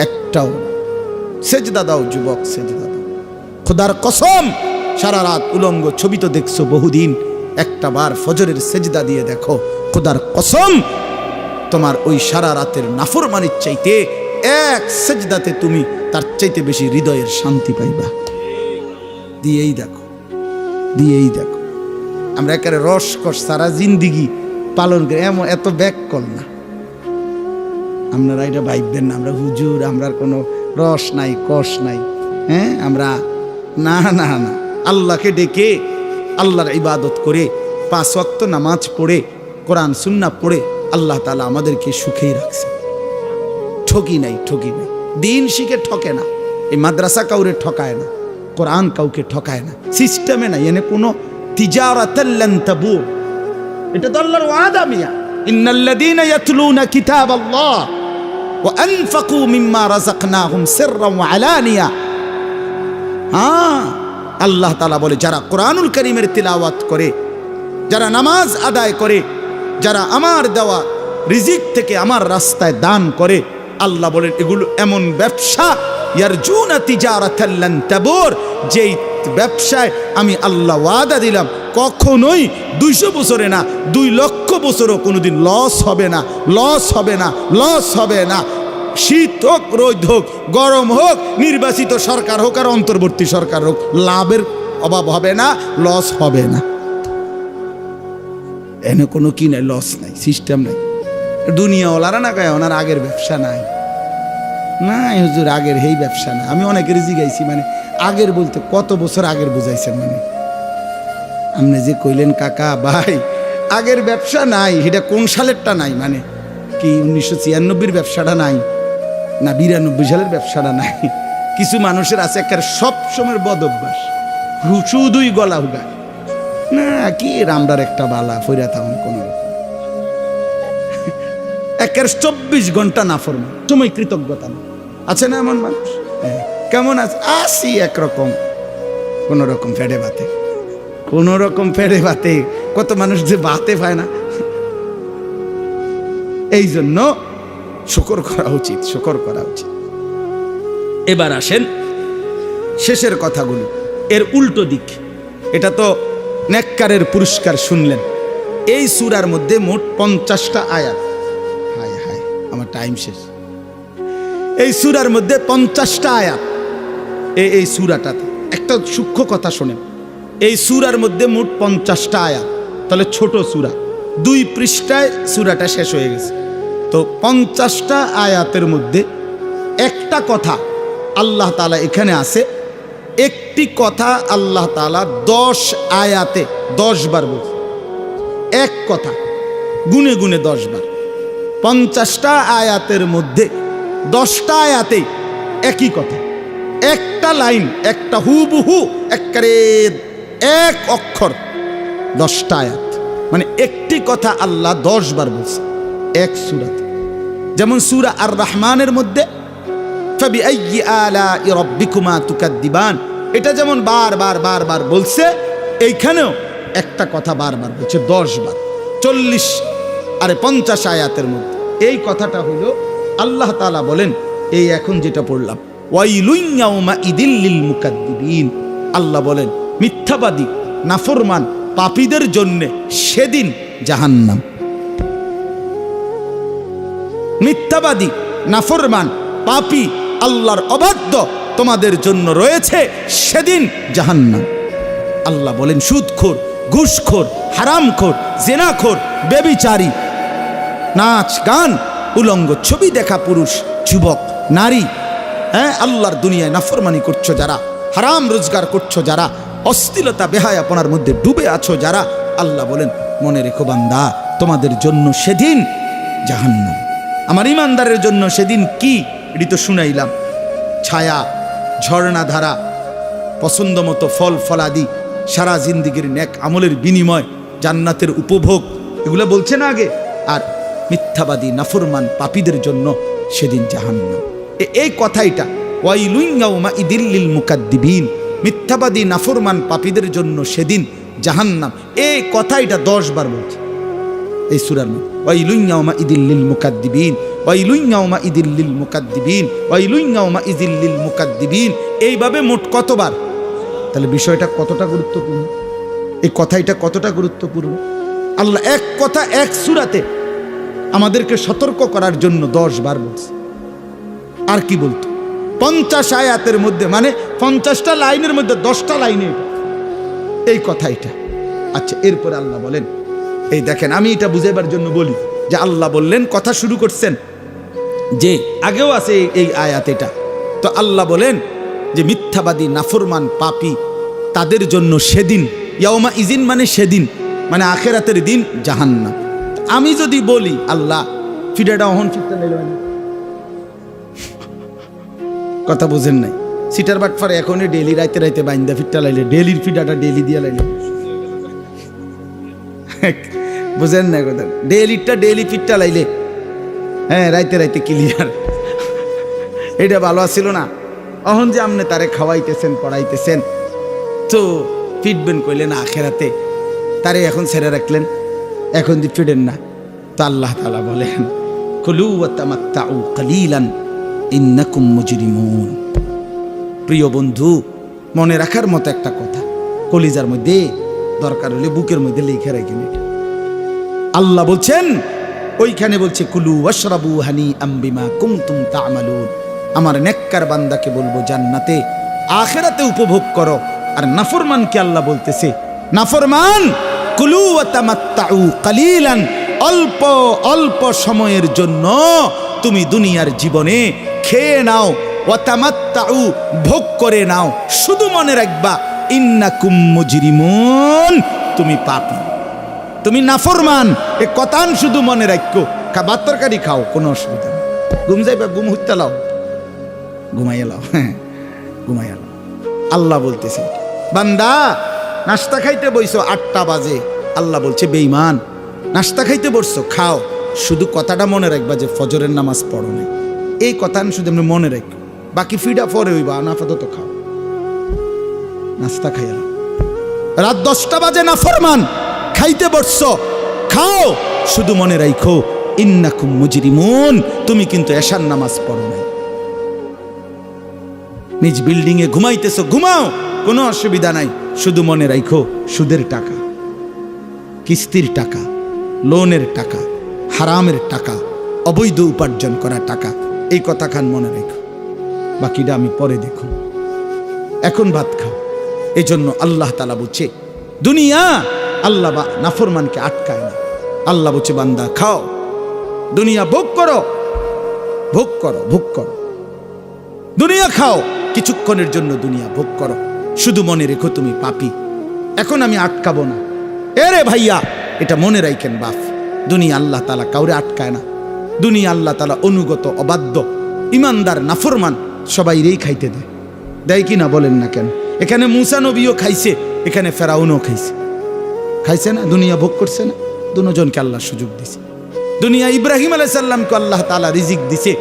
একটাও। সেজদা দাও যুবক, সেজদা দাও। খোদার কসম, সারা রাত উলঙ্গ ছবি তো দেখছো বহুদিন, একটা বার ফজরের সেজদা দিয়ে দেখো, খোদার কসম তোমার ওই সারা রাতের নাফরমানির চাইতে এক সেজদাতে তুমি তার চাইতে বেশি হৃদয়ের শান্তি পাইবা। দিয়েই দেখো, দিয়েই দেখো। আমরা একেবারে রসকস সারা জিন্দিগি পালন করে এমন এত ব্যাক কল না। আপনারা এটা ভাববেন না আমরা হুজুর, আমরা কোনো রস নাই, কষ নাই। হ্যাঁ, আমরা না না না, আল্লাহকে ডেকে আল্লাহর ইবাদত করে 5 ওয়াক্ত নামাজ পড়ে কোরআন সুন্নাহ পড়ে আল্লাহ তাআলা আমাদেরকে সুখেই রাখছে। ঠকি নাই, ঠকি নাই। দিন শিখে ঠকে না। এই মাদ্রাসা কাউরে ঠকায় না, কোরআন কাউকে ঠকায় না, সিস্টেমে নাই। এনে কোনো তিজারাতাল লান তাবুর। এটা তো আল্লাহর ওয়াদা মিয়া, ইন্নাল্লাযীনা ইয়াতলুনা কিতাবাল্লাহ ওয়া আনফাকু মিম্মা রাযাকনাহুম সিররান ওয়া আলানিয়া। হ্যাঁ, আল্লাহ তাআলা বলে, যারা কোরআনুল কারীমের তিলাওয়াত করে, যারা নামাজ আদায় করে, যারা আমার দেওয়া রিজিক থেকে আমার রাস্তায় দান করে, আল্লাহ বলেন এগুলো এমন ব্যবসা, ইয়ারজুনা তিজারাতাল লান তাবুর, যেই ব্যবসায় আমি আল্লাহ ওয়াদা দিলাম কখনোই 200 বছরে না 2 লক্ষ বছরও কোনোদিন লস হবে না, লস হবে না, লস হবে না। শীত হোক, রোদ হোক, গরম হোক, নির্বাচিত সরকার হোক আর অন্তর্বর্তী সরকার হোক, লাভের অভাব হবে না, লস হবে না। এনে কোনো কি নাই, লস নাই, সিস্টেম নাই। দুনিয়াওয়ালারা না গায়ে ওনার আগের ব্যবসা নাই। না হুজুর, আগের এই ব্যবসা না। আমি অনেকের জিগাইছি, মানে আগের বলতে কত বছর আগের বুঝাইছেন? মানে আপনি যে কইলেন কাকা ভাই আগের ব্যবসা নাই, এটা কোন সালেরটা নাই? মানে কি 1996-র ব্যবসাটা নাই না 92 সালের ব্যবসাটা নাই? কিছু মানুষের আছে একটা সব সময়ের বদ অভ্যাস, শুধুই গলা উগায় না, কি রামদার একটা বালা ফইরা থাকুন কোন একের 24 ঘন্টা না ফরমান, সময় কৃতজ্ঞতা না। আছে না এমন মানুষ? কেমন আছে? আসি একরকম, কোন রকম ফেড়ে বাতে, কোন রকম ফেড়ে বাতে। কত মানুষ যে বাতে পায় না। এই জন্য শুকর করা উচিত, শুকর করা উচিত। এবার আসেন শেষের কথাগুলো, এর উল্টো দিক। এটা তো নেককারের পুরস্কার শুনলেন। এই সূরার মধ্যে মোট 50টা আয়াত। হায় হায়, আমার টাইম শেষ। এই সূরার মধ্যে 50টা আয়াত। এই সূরাটাতে একটা সূক্ষ্ম কথা শোনেন, এই সূরার মধ্যে মোট 50টা আয়াত। তাহলে ছোট সূরা, 2 পৃষ্ঠায় সূরাটা শেষ হয়ে গেছে। তো 50টা আয়াতের মধ্যে একটা কথা আল্লাহ তাআলা এখানে আছে, একটি কথা আল্লাহ তাআলা 10 আয়াতে 10 বার বলছে। এক কথা গুনে গুনে 10 বার। 50টা আয়াতের মধ্যে 10টা আয়াতে একই কথা, একটা লাইন, একটা হুবহু একেবারে এক অক্ষর, 10টা আয়াত। মানে একটি কথা আল্লাহ 10 বার বলছে এক সূরাতে। যেমন সূরা আর রহমানের মধ্যে ফাবিআইয়ি আলাই রাব্বিকুমা তুকাদ্দিবান, এটা যেমন বারবার বারবার বলছে, এইখানেও একটা কথা বারবার বলছে 10 বার। 50 আয়াতের মধ্যে এই কথাটা হলো আল্লাহ তাআলা বলেন, এই এখন যেটা পড়লাম, ওয়াইলুন ইয়াউমাইদিল লিল মুকাদ্দিবিন। আল্লাহ বলেন মিথ্যাবাদী নাফরমান পাপীদের জন্য সেদিন জাহান্নাম। মিথ্যাবাদী নাফরমান পাপী আল্লাহর অবাধ্য তোমাদের জন্য রয়েছে সেদিন জাহান্নাম। আল্লাহ বলেন সুদখোর, ঘুষখোর, হারামখোর, জিনাখোর, ব্যভিচারী, নাচ গান, উলঙ্গ ছবি দেখা পুরুষ, যুবক, নারী, হ্যাঁ, আল্লাহর দুনিয়ায় নাফরমানি করছো যারা, হারাম রোজগার করছো যারা, অশ্লীলতা বেহায়াপনার মধ্যে ডুবে আছো যারা, আল্লাহ বলেন মনে রেখো বান্দা, তোমাদের জন্য সেদিন জাহান্নাম। আমার ইমানদারের জন্য সেদিন কি, এটি তো শুনাইলাম, ছায়া, ঝর্ণাধারা, পছন্দ মতো ফল ফলাদি, সারা জিন্দিগির নেক আমলের বিনিময়, জান্নাতের উপভোগ, এগুলো বলছে না আগে। আর মিথ্যাবাদী নাফরমান পাপীদের জন্য সেদিন জাহান্নাম। এই কথাইটা ওয়াইলুন ইয়াউমাইদিল লিল মুকাদ্দিবিন, মিথ্যাবাদী নাফরমান পাপীদের জন্য সেদিন জাহান্নাম, এই কথাইটা 10 বার বলছে এই সূরার মধ্যে। ওয়াইলুন ইয়াউমাইদিল লিল মুকাদ্দিবিন, ওয়াইলুন ইয়াউমাইদিল লিল মুকাদ্দিবিন, ওয়াইলুন ইয়াউমাইদিল লিল মুকাদ্দিবিন, এইভাবে মোট কতবার? তাহলে বিষয়টা কতটা গুরুত্বপূর্ণ, এই কথাইটা কতটা গুরুত্বপূর্ণ। আল্লাহ এক কথা এক সূরাতে আমাদেরকে সতর্ক করার জন্য 10 বার বলছে। আর কি বলতো? 50 আয়াতের মধ্যে, মানে 50টা লাইনের মধ্যে 10টা লাইনে এই কথা এটা। আচ্ছা, এরপরে আল্লাহ বলেন, এই দেখেন, আমি এটা বুঝাইবার জন্য বলি যে আল্লাহ বললেন, কথা শুরু করছেন যে আগেও আছে এই আয়াত এটা, তো আল্লাহ বলেন যে মিথ্যাবাদী নাফরমান পাপী তাদের জন্য সেদিন, ইয়াউমা ইজিন মানে সেদিন, মানে আখেরাতের দিন জাহান্নাম। আমি যদি বলি আল্লাহ ফিডাটা অহন ফিরতে লাইল, কথা বুঝেন নাই, সিটার বাটফারে এখনই ডেলি রাইতে রাইতে বাইন্দা ফিরতে লাইলে, ডেলির ফিডাটা ডেলি দিয়া লাইলে, বুঝেন না কথা, ডেলিটা ডেলি ফিরতে লাইলে, হ্যাঁ, রাইতে রাইতে ক্লিয়ার, এটা ভালো আসছিল না। অহন যে আপনি তারে খাওয়াইতেছেন, পড়াইতেছেন, তো ফিটবেন কইলেন আখেরাতে, তারে এখন ছেড়ে রাখলেন, এখন যে ফিরেন না। তো আল্লাহ তাআলা বলেন কুলু ওয়া তামাত্তাউ কালিলান ইন্নাকুম মুজরিমুন। প্রিয় বন্ধু, মনে রাখার মতো একটা কথা, কলিজার মধ্যে দরকার হলে বুকের মধ্যে লিখে রাখেন। আল্লাহ বলছেন, ওইখানে বলছে কুলু ওয়াশরাবু হানিআম বিমা কুনতুম তা'মালুন। আমার নেককার বান্দাকে বলবো জান্নাতে আখিরাতে উপভোগ করো। আর নাফরমানকে আল্লাহ বলতেছে, নাফরমান কুলু ওয়া তামাত্তাউ কালিলান, অল্প অল্প সময়ের জন্য তুমি দুনিয়ার জীবনে খেয়ে নাও, ওয়া তামাত্তাউ ভোগ করে নাও, শুধু মনে রাখবা ইন্নাকুম মুজরিমুন, তুমি পাপী, তুমি নাফরমান, এ কথান শুধু মনে রাখো। ভাত তরকারি খাও, কোনো অসুবিধা নেই, ঘুম যাইবা, ঘুম হইতে লাও, ঘুমাইয়া লাও, হ্যাঁ ঘুমাইয়া লাও। আল্লাহ বলতেছে, বান্দা নাস্তা খাইতে বইছো 8টা বাজে, আল্লাহ বলছে বেঈমান, নাস্তা খাইতে বসছো, খাও, শুধু কথাটা মনে রাখবা যে ফজরের নামাজ পড়ো নাই, এই কথা শুধু এমনি মনে রাখো, বাকি ফিডা পরে হইবা, আনাফাদত খাও, নাস্তা খাইয়া লাও। রাত 10টা বাজে নাফরমান, খাইতে বসছো, খাও, শুধু মনে রাখো ইন্নাকুম মুজরিমুন, তুমি কিন্তু এশার নামাজ পড়ো নাই। নিজ বিল্ডিংয়ে ঘুমাইতেছো, ঘুমাও, কোনো অসুবিধা নাই। শুধু মনে রাখো, সুদের টাকা, কিস্তির টাকা, লোনের টাকা, হারামের টাকা, অবৈধ উপার্জন করা টাকা, এই কথা খান মনে রেখো। বাকিটা আমি পরে দেখুন, এখন ভাত খাও। এই জন্য আল্লাহ তাআলা বলছে দুনিয়া, আল্লাহ বা নাফরমানকে আটকায় না। আল্লাহ বলছে বান্দা খাও, দুনিয়া ভোগ করো, ভোগ করো, ভোগ করো, দুনিয়া খাও, কিছুক্ষণের জন্য দুনিয়া ভোগ করো। শুধু মনে রেখো তুমি পাপী, এখন আমি আটকাবো না। এরে ভাইয়া, এটা মনে রাখেন বাপ, দুনিয়া আল্লাহ তাআলা কাউরে আটকায় না। দুনিয়া আল্লাহ তাআলা অনুগত, অবাধ্য, ইমানদার, নাফরমান সবাই রেই খাইতে দেয়। দেয় কি না বলেন না কেন? এখানে মুসা নবীও খাইছে, এখানে ফেরাউনও খাইছে, খাইছে না? দুনিয়া ভোগ করছে না? দুজনকে আল্লাহ সুযোগ দিছে। দুনিয়া ইব্রাহিম আলাইহিস সালামকে আল্লাহ তাআলা রিজিক দিছে,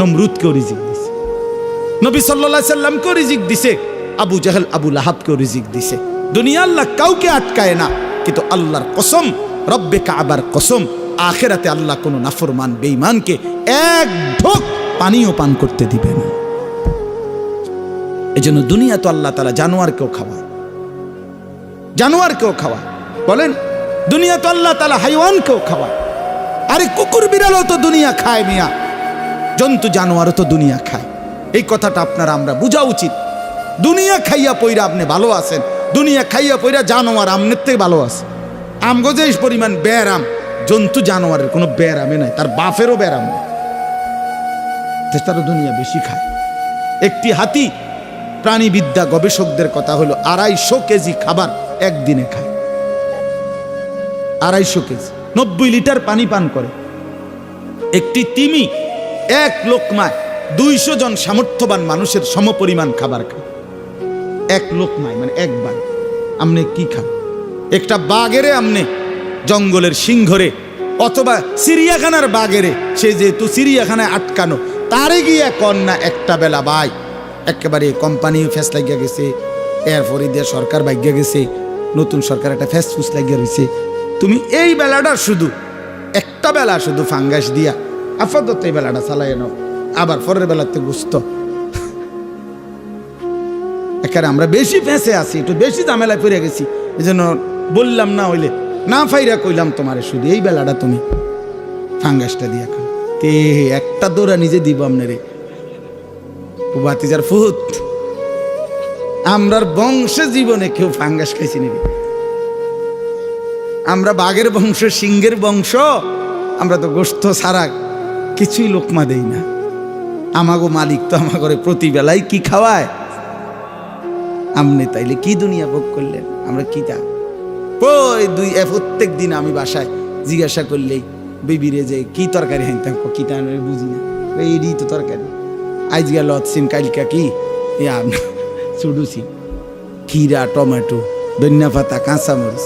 নমরুদকেও রিজিক দিছে, নবী সাল্লাল্লাহু আলাইহি সাল্লামকেও রিজিক দিছে, আবু জাহেল, আবু লাহাবকেও রিজিক দিছে। দুনিয়া আল্লাহ কাউকে আটকায় না, কিন্তু আল্লাহর কসম, রব্বে কাবার কসম, আখিরাতে আল্লাহ কোনো নাফরমান বেঈমানকে এক ঢোক পানিও পান করতে দিবে না। এজন্য দুনিয়া তো আল্লাহ তাআলা জানোয়ারকেও খাওয়ায়, জানোয়ারকেও খাওয়ায়। বলেন, দুনিয়া তো আল্লাহ তাআলা হাইওয়ানকেও খাওয়ায়। আরে কুকুর বিড়ালও তো দুনিয়া খায় মিয়া, জন্তু জানোয়ারও তো দুনিয়া খায়। এই কথাটা আপনারা আমরা বোঝা উচিত। দুনিয়া খাইয়া পইরা আপনি ভালো আছেন, দুনিয়া খাইয়া পইরা জানোয়ার আমনের থেকে ভালো আছে। আমগো যে পরিমাণ ব্যারাম, জন্তু জানোয়ারের কোনো ব্যারামে নাই, তার বাপেরও ব্যারাম নেই, তারা দুনিয়া বেশি খায়। একটি হাতি, প্রাণীবিদ্যা গবেষকদের কথা হলো 250 কেজি খাবার একদিনে খায়। 250 কেজি, 90 লিটার পানি পান করে। একটি তিমি এক লোকমায় 200 জন সামর্থ্যবান মানুষের সমপরিমাণ খাবার খায়। এক লোকমায় মানে একবার। আমনে কি খান? একটা বাঘেরে আমনে জঙ্গলের সিংহরে অথবা চিড়িয়াখানার বাঘেরে, সে যেহেতু চিড়িয়াখানায় আটকানো, তারে গিয়া কন্যা একটা বেলা ভাই একেবারে কোম্পানি ফেস লাগিয়া গেছে, এরপরে দিয়ে সরকার ভাগ্যা গেছে, নতুন সরকার একটা ফেস ফুস লাগিয়া রয়েছে, তুমি এই বেলাটা শুধু একটা বেলা শুধু ফাঙ্গাস দিয়া আপাতত এই বেলাটা চালাই নাও, আবার পরের বেলাতে গুস্ত। এখানে আমরা বেশি ফেঁসে আছি, একটু বেশি ঝামেলায় পড়ে গেছি, এই জন্য বললাম না, হইলে না ফাইরা কইলাম তোমারে শুধু এই বেলাটা তুমি ফাঙ্গাসটা দিয়া খাও। কে একটা দৌড়া নিজে দিব আপনারে বাতিজার ফুত। আমরার বংশ জীবনে কেউ ফাঙ্গাস খাইছি নিবি? আমরা বাঘের বংশ, সিংহের বংশ, আমরা তো গোস্ত ছাড়া কিছুই লোকমা দেই না। আমাগো মালিক তো আমাগরে প্রতি বেলায় কি খাওয়ায়। আমনে তাইলে কি দুনিয়া ভোগ করলেন? আমরা কি তা প্রত্যেক দিন আমি বাসায় জিজ্ঞাসা করলেই বেবিরে যে কি তরকারি হাইতাম, কি তা বুঝি না, এইরই তো তরকারি। আজ গেল সিম, কালকা কি চুডুসি, খিরা, টমেটো, ধনিয়া পাতা, কাঁচামরিচ,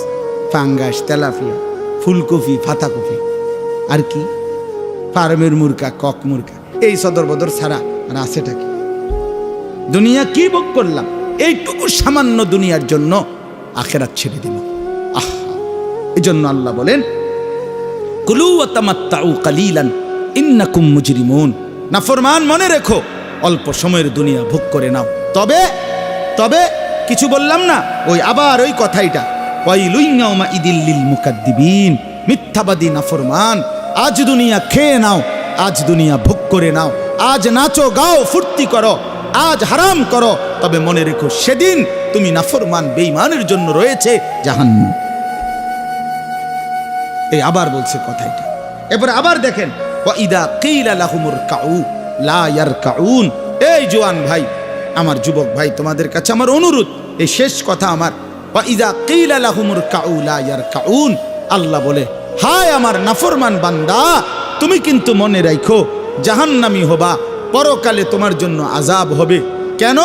ফাঙ্গাস, তেলাপিয়া, ফুলকপি, পাতাকপি, আর কি ফার্মের মুরগা, কক মুরগা, এই সদর বদর ছাড়া আর আছেটা কি? দুনিয়া কি ভোগ করলাম? এইটুকু সামান্য দুনিয়ার জন্য আখিরাত ছেড়ে দিল। আহা, এই জন্য আল্লাহ বলেন কুলু ওয়া তামাত্তাউ কালিলান ইন্নাকুম মুজরিমুন। নাফরমান মনে রেখো, অল্প সময়ের দুনিয়া ভোগ করে নাও। তবে তবে কিছু বললাম না, ওই আবার ওই কথাইটা, ওয়াইলুন ইয়াউমা ইদিল লিল মুকাদ্দিবিন। মিথ্যাবাদী নাফরমান, আজ দুনিয়া খেয়ে নাও, আজ দুনিয়া ভোগ করে নাও, আজ নাচো গাও ফুর্তি করো, আজ হারাম করো, তবে মনে রেখো সেদিন তুমি নাফরমান বেঈমানের জন্য রয়েছে জাহান্নাম। এই আবার বলছে কথাটা। এরপর আবার দেখেন, ওয়াইদা কিলা লাহুমুর কাউ লা ইয়ারকাউন। এই জওয়ান ভাই, আমার যুবক ভাই, তোমাদের কাছে আমার অনুরোধ, এই শেষ কথা আমার, ওয়াইদা কিলা লাহুমুর কাউ লা ইয়ারকাউন। আল্লাহ বলে, হায় আমার নাফরমান বান্দা, তুমি কিন্তু মনে রাখো জাহান্নামী হবা, পরকালে তোমার জন্য আযাব হবে। কেন?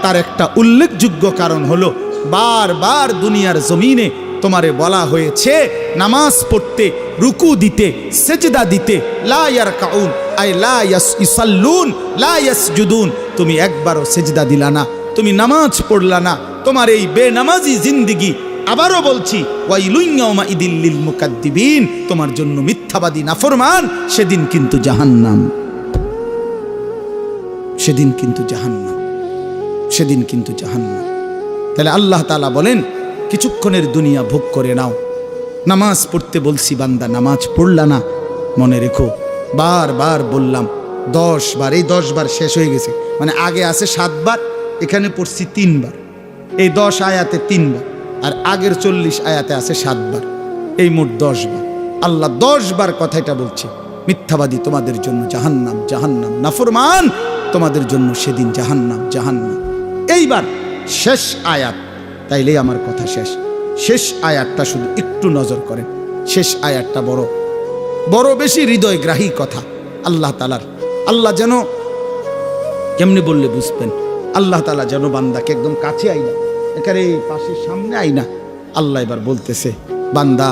তার একটা উল্লেখযোগ্য কারণ হলো, বারবার দুনিয়ার জমিনে তোমারে বলা হয়েছে নামাজ পড়তে, রুকু দিতে, সেজদা দিতে, লা ইয়ারকাউন আই লা ইয়াসাল্লুন লা ইয়াসজুদুন। তুমি একবারও সেজদা দিলা না, তুমি নামাজ পড়লা না, তোমার এই বেনামাজি জিন্দেগি। আবারও বলছি, ওয়াইলুন ইয়াউমা ইদিল লিল মুকাদ্দিবিন। তোমার জন্য মিথ্যাবাদী নাফরমান সেদিন কিন্তু জাহান্নাম, সেদিন কিন্তু জাহান্নাম। সেদিন কিন্তু জাহান্নাম। তাহলে আল্লাহ তাআলা বলেন কিছুক্ষণের দুনিয়া ভোগ করে নাও। নামাজ পড়তে বলছি বান্দা, নামাজ পড়লা না, মনে রেখো বারবার বললাম 10 বার, এই 10 বার শেষ হয়ে গেছে, মানে আগে আছে 7 বার, এখানে পড়ছি 3 বার, এই 10 আয়াতে 3 বার, আর আগের 40 আয়াতে আছে 7 বার, এই মোট 10 বার। আল্লাহ 10 বার কথাটা বলছে, মিথ্যাবাদী তোমাদের জন্য জাহান্নাম জাহান্নাম, নাফরমান তোমাদের জন্য সেদিন জাহান্নাম জাহান্নাম। এইবার শেষ আয়াত, তাইলেই আমার কথা শেষ। শেষ আয়াতটা শুধু একটু নজর করেন, শেষ আয়াতটা বড় বড় বেশি হৃদয়গ্রাহী কথা আল্লাহ তাআলার। আল্লাহ যেন কেমনি বললে বুঝবেন, আল্লাহ তাআলা যেন বান্দাকে একদম কাছে আইনা, এখানে পাশের সামনে আইনা আল্লাহ এবার বলতেছে, বান্দা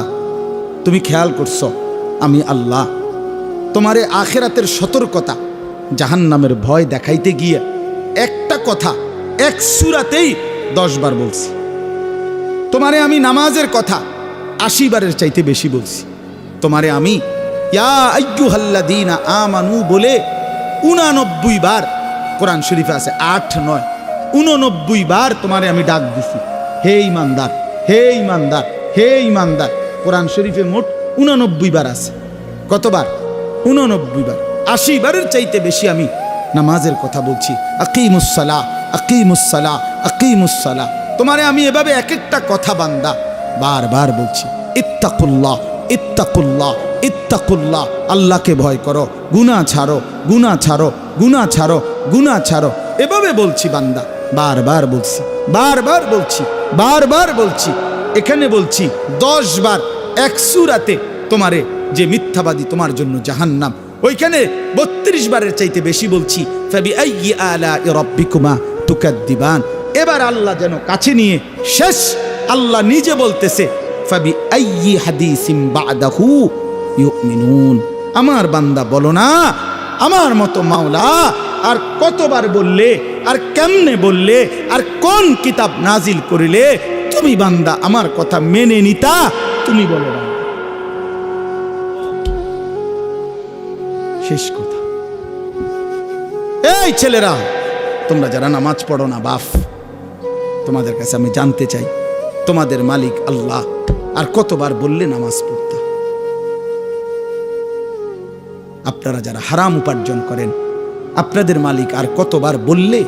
তুমি খেয়াল করছো আমি আল্লাহ তোমারে আখিরাতের সতর্কতা, জাহান্নামের ভয় দেখাইতে গিয়ে একটা কথা এক সূরাতেই 10 বার বলছি। তোমারে আমি নামাজের কথা 80 বারের চাইতে বেশি বলছি। তোমারে আমি ইয়া আইয়ুহাল্লাযীনা আমানু বলে 89 বার, কোরআন শরীফে আছে 8 9 89 বার তোমারে আমি ডাক দিছি, হে ঈমানদার হে ঈমানদার হে ঈমানদার। কোরআন শরীফে মোট 89 বার আছে। কতবার? 89 বার। 80 বারের চাইতে বেশি আমি নামাজের কথা বলছি। আকিমুস সালাহ আকিমুস সালাহ আকিমুস সালাহ। তোমারে আমি এভাবে এক একটা কথা বান্দা বারবার বলছি, ইত্তাকুল্লাহ ইত্তাকুল্লাহ ইত্তাকুল্লাহ, আল্লাহকে ভয় করো, গুনাহ ছাড়ো গুনাহ ছাড়ো গুনাহ ছাড়ো গুনাহ ছাড়ো, এভাবে বলছি বান্দা, বারবার বলছি বারবার বলছি বারবার বলছি। এখানে বলছি 10 বার এক সূরাতে তোমারে যে মিথ্যাবাদী তোমার জন্য জাহান্নাম, ওইখানে 32 বারের চাইতে বেশি বলছি ফাবিআইয়ি আলাই রাব্বিকুমা তুকাদ্দিবান। এবার আল্লাহ যেন কাছে নিয়ে শেষ আল্লাহ নিজে বলতেছে ফাবিআইয়ি হাদিসিম বাদাহু ইউমিনুন। আমার বান্দা বলো না আমার মতো মাওলা আর কতবার বললে, আর কেমনে বললে, আর কোন কিতাব নাজিল করিলে তুমি বান্দা আমার কথা মেনে নিতা, তুমি বলো না। শেষ কথা। এই ছেলেরা, তোমরা যারা নামাজ পড়ো না বাপ, তোমাদের কাছে আমি জানতে চাই তোমাদের মালিক আল্লাহ আর কতবার বললে নামাজ পড়তা? আপনারা যারা হারাম উপার্জন করেন, আপনাদের মালিক আর কতবার বললে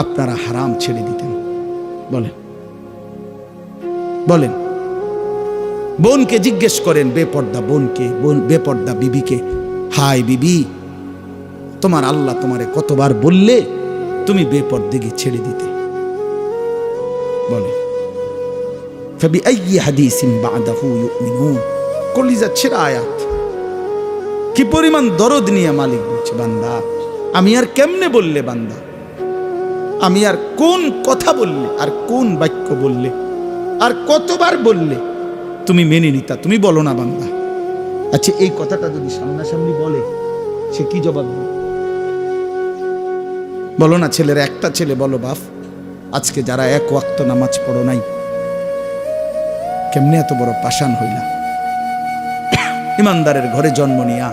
আপনারা হারাম ছেড়ে দিতেন? বলেন বলেন। বোনকে জিজ্ঞেস করেন, বেপর্দা বোনকে, বেপর্দা বিবিকে, হাই বিবি তোমার আল্লাহ তোমারে কতবার বললে তুমি বেপর্দাকে ছেড়ে দিতে? বলে ফাবিআইয়ি হাদিসিন বাদাহু ইউমিনুন। কলিজা ছেঁড়া আয়াত, কি পরিমাণ দরদ নিয়ে মালিক বলছে, বান্দা আমি আর কেমনে বললে, বান্দা আমি আর কোন কথা বললে, আর কোন বাক্য বললে, আর কতবার বললে তুমি মেনে নিতা, তুমি বলো না বান্দা। আচ্ছা এই কথাটা যদি সামনাসামনি বলে সে কি জবাব দেবে? বলো না ছেলেরা, একটা ছেলে বলো বাপ, আজকে যারা এক ওয়াক্ত নামাজ পড়ো নাই, কেমনে এত বড় পাষাণ হইলা? ইমানদারের ঘরে জন্ম নিয়া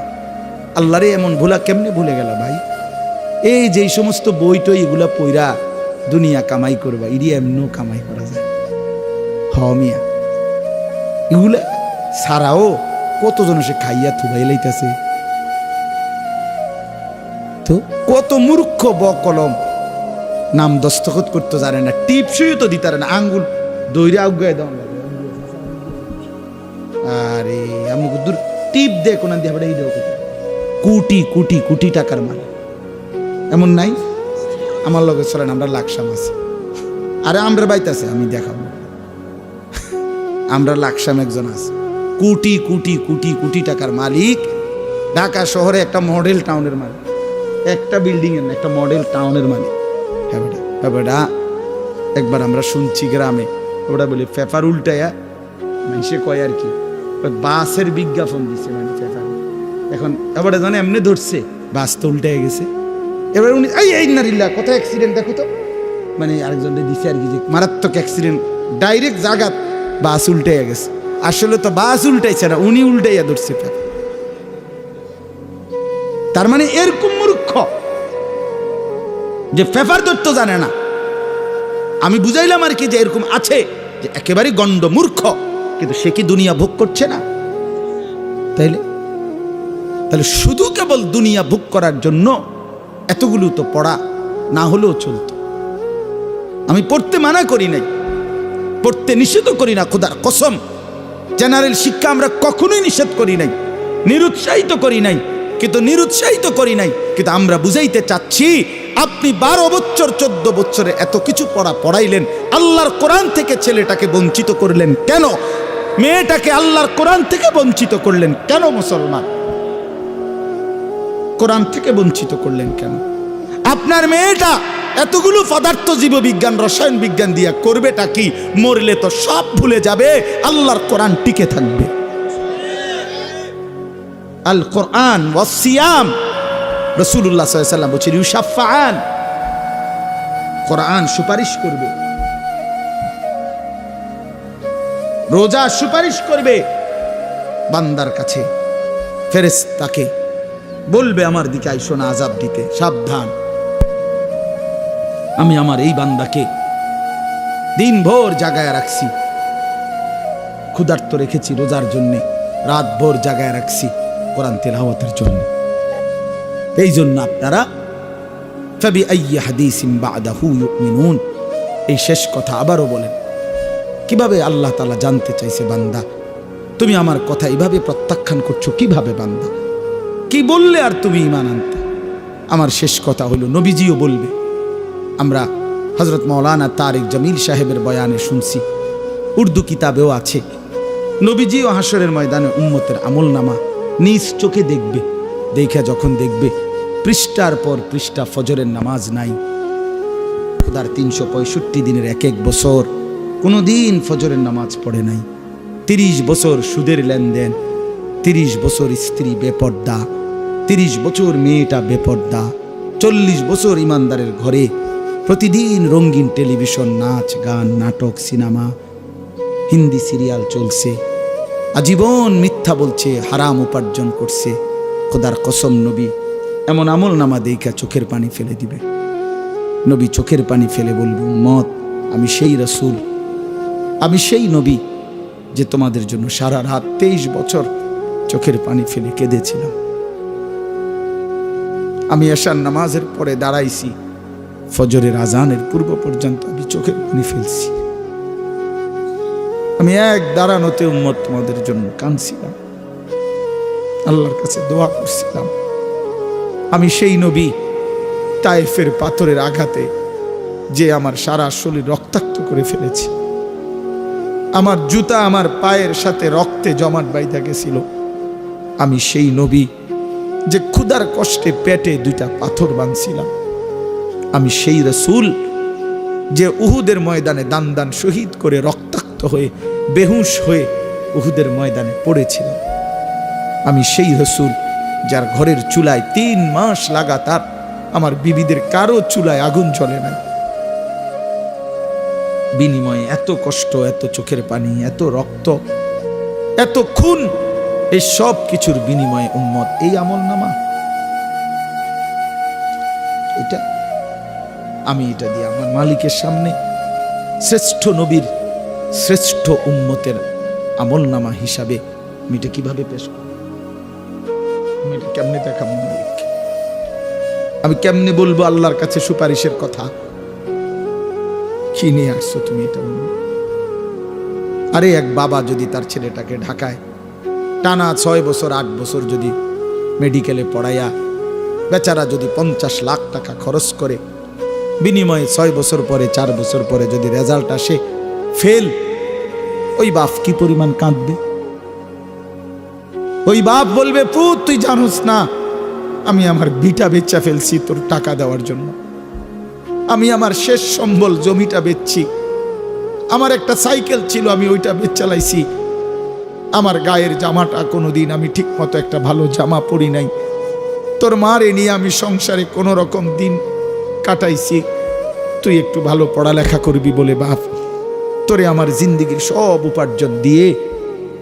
আল্লাহরে এমন ভুলা কেমনে ভুলে গেল ভাই? এই যে সমস্ত বই টই এগুলা পইরা দুনিয়া কামাই করবা, ইডি এমনও কামাই করা যায়। মিয়া এগুলা ছাড়াও কতজন সে খাইয়া থুবাই লাইতেছে। তো কত মূর্খ বকলম, নাম দস্তখত করতে জানে না, টিপসই তো দিতে না, আঙ্গুল দৈরে আগুয়ায় দাও। আরে আমি দূর টিপ দে কোন দিয়ে এই দেবো, কোটি কোটি কোটি টাকার মাল এমন নাই? আমার লগে চলেন, আমরা লাকসাম আছে, আরে আমরা বাইতে আছে, আমি দেখাবো। আমরা লাকসাম একজন আছে, কোটি কোটি কোটি কোটি টাকার মালিক, ঢাকা শহরে একটা মডেল টাউনের মালিক, একটা বিল্ডিং এর একটা মডেল টাউনের মালিক। হ্যাঁ বেটা, একবার আমরা শুনছি গ্রামে ওটা বলি পেপার উল্টায়া মানুষে কয় আর কি, বাসের বিজ্ঞাপন দিচ্ছে মানে পেপার। এখন এবারে জানে এমনি ধরছে, বাস তো উল্টে গেছে। এবার উনি এই নারিল্লা কত অ্যাক্সিডেন্ট দেখো তো, মানে আরেকজনকে দিছে আর কি, যে মারাত্মক অ্যাক্সিডেন্ট, ডাইরেক্ট জাগাত বাস উল্টে গেছে। আসলে তো বাস উল্টাইছে না, উনি উল্টাইয়া ধরছে পেপার। তার মানে এরকম মূর্খ যে পেপার ধরতে জানে না, আমি বুঝাইলাম আর কি যে এরকম আছে যে একেবারে গণ্ড মূর্খ, কিন্তু সে কি দুনিয়া ভোগ করছে না? তাহলে শুধু কেবল দুনিয়া ভোগ করার জন্য এতগুলো তো পড়া না হলেও চলতো। আমি পড়তে মানা করি নাই, পড়তে নিষেধ করি না, খোদার কসম। জেনারেল শিক্ষা আমরা কখনোই নিষেধ করি নাই, নিরুৎসাহিত করি নাই, কিন্তু আমরা বুঝাইতে চাচ্ছি আপনি 12 বছর 14 বছরে এত কিছু পড়াইলেন, আল্লাহর কোরআন থেকে ছেলেটাকে বঞ্চিত করলেন কেন? মেয়েটাকে আল্লাহর কোরআন থেকে বঞ্চিত করলেন কেন? মুসলমান, কোরআন থেকে বঞ্চিত করলেন কেন? আপনার মেয়েটা এতগুলো পদার্থ জীববিজ্ঞান রসায়ন বিজ্ঞান দিয়া করবেটা কি? মরলে তো সব ভুলে যাবে, আল্লাহর কোরআন টিকে থাকবে। আল কোরআন ওয়াস সিয়াম, রাসূলুল্লাহ সাল্লাল্লাহু আলাইহি ওয়াসাল্লাম বলেছেন ইউশাফাআন, কোরআন সুপারিশ করবে, রোজা সুপারিশ করবে বান্দার কাছে। ফেরেশতাকে বলবে আমার দিকে আইসো না আযাব দিতে, সাবধান। আমি আমার এই বান্দাকে দিনভর জাগায় রাখছি, ক্ষুধার্ত রেখেছি রোজার জন্য, রাত ভোর জাগায় রাখছি কোরআন তেলাওয়াতের জন্য। এই জন্য আপনারা ফাবি আইয়ি হাদিসিন বা'দাহু ইউমিনুন, এই শেষ কথা আবারও বলেন। কিভাবে আল্লাহ তাআলা জানতে চাইছে, বান্দা তুমি আমার কথা এইভাবে প্রত্যাখ্যান করছো কিভাবে? বান্দা কি বললে আর তুমি ঈমান আনতে? আমার শেষ কথা হলো, নবীজিও বলবে। আমরা হযরত মাওলানা তারিক জামিল সাহেবের বয়ানে শুনছি, উর্দু কিতাবেও আছে, নবীজিও হাসরের ময়দানে উম্মতের আমলনামা নিজ চোখে দেখবে। দেখা যখন দেখবে পৃষ্ঠার পর পৃষ্ঠা ফজরের নামাজ নাই, খোদার 365 দিনের এক এক বছর কোনো দিন ফজরের নামাজ পড়ে নাই, 30 বছর সুদের লেনদেন, 30 বছর স্ত্রী বেপর্দা, 30 বছর মেয়েটা বেপর্দা, 40 বছর ইমানদারের ঘরে প্রতিদিন রঙিন টেলিভিশন, নাচ গান, নাটক, সিনেমা, হিন্দি সিরিয়াল চলছে, আজীবন মিথ্যা বলছে, হারাম উপার্জন করছে। খোদার কসম, নবী এমন আমল নামা দেখা চোখের পানি ফেলে দিবে। নবী চোখের পানি ফেলে বলবে, উম্মত আমি সেই রাসূল, আমি সেই নবী যে তোমাদের জন্য সারা রাত 23 বছর চোখের পানি ফেলে কেঁদেছিলাম। আমি এশার নামাজের পরে দাঁড়াইছি, ফজরের আজানের পূর্ব পর্যন্ত আমি চোখের পানি ফেলছি। আমি এক দাঁড়ানোতে উম্মত তোমাদের জন্য কাঁদছিলাম, আল্লাহর কাছে দোয়া করছিলাম। আমি সেই নবী তায়েফের পাথরের আঘাতে যে আমার সারা শরীর রক্তাক্ত করে ফেলেছি, আমার জুতা আমার পায়ের সাথে রক্তে জমাট বাইধা গেছিল। আমি সেই নবী যে ক্ষুধার কষ্টে পেটে 2টা পাথর বাঁধছিলাম। আমি সেই রাসূল যে উহুদের ময়দানে দান দান শহীদ করে রক্তাক্ত হয়ে বেহুশ হয়ে উহুদের ময়দানে পড়েছিলাম। আমি সেই রাসূল যার ঘরের চুলায় 3 মাস লাগাতার আমার বিবিদের কারো চুলায় আগুন জ্বলে না। বিনিময়ে এত কষ্ট, এত চোখের পানি, এত রক্ত, এত খুন, এই সব কিছুর বিনিময়ে উম্মত এই আমলনামা, এটা আমি এটা দিয়ে আমার মালিকের সামনে শ্রেষ্ঠ নবীর শ্রেষ্ঠ উম্মতের আমলনামা হিসাবে আমি এটা কিভাবে পেশ করব? আমি এটা কেমনে দেখাবো মালিককে? আমি কেমনে বলবো আল্লাহর কাছে সুপারিশের কথা? কি নিয়ে আসছো তুমি এটা? আরে এক বাবা যদি তার ছেলেটাকে ঢাকায় টানা 6 বছর 8 বছর যদি মেডিকেলে পড়াইয়া বেচারা যদি 50 লাখ টাকা খরচ করে, বিনিময়ে 6 বছর পরে 4 বছর পরে যদি রেজাল্ট আসে ফেল, ওই বাপ কি পরিমাণ কাঁদবে? ওই বাপ বলবে, পুত তুই জানোস না আমি আমার বিটা বেচা ফেলছি তোর টাকা দেওয়ার জন্য, আমি আমার শেষ সম্বল জমিটা বেচছি, আমার একটা সাইকেল ছিল আমি ওইটা বেচালাইছি, আমার গায়ের জামাটা কোনোদিন আমি ঠিক মতো একটা ভালো জামা পরি নাই, তোর মারে নিয়ে আমি সংসারে কোনো রকম দিন কাটাইছি, তুই একটু ভালো পড়ালেখা করবি বলে বাপ তোরে আমার জিন্দিগির সব উপার্জন দিয়ে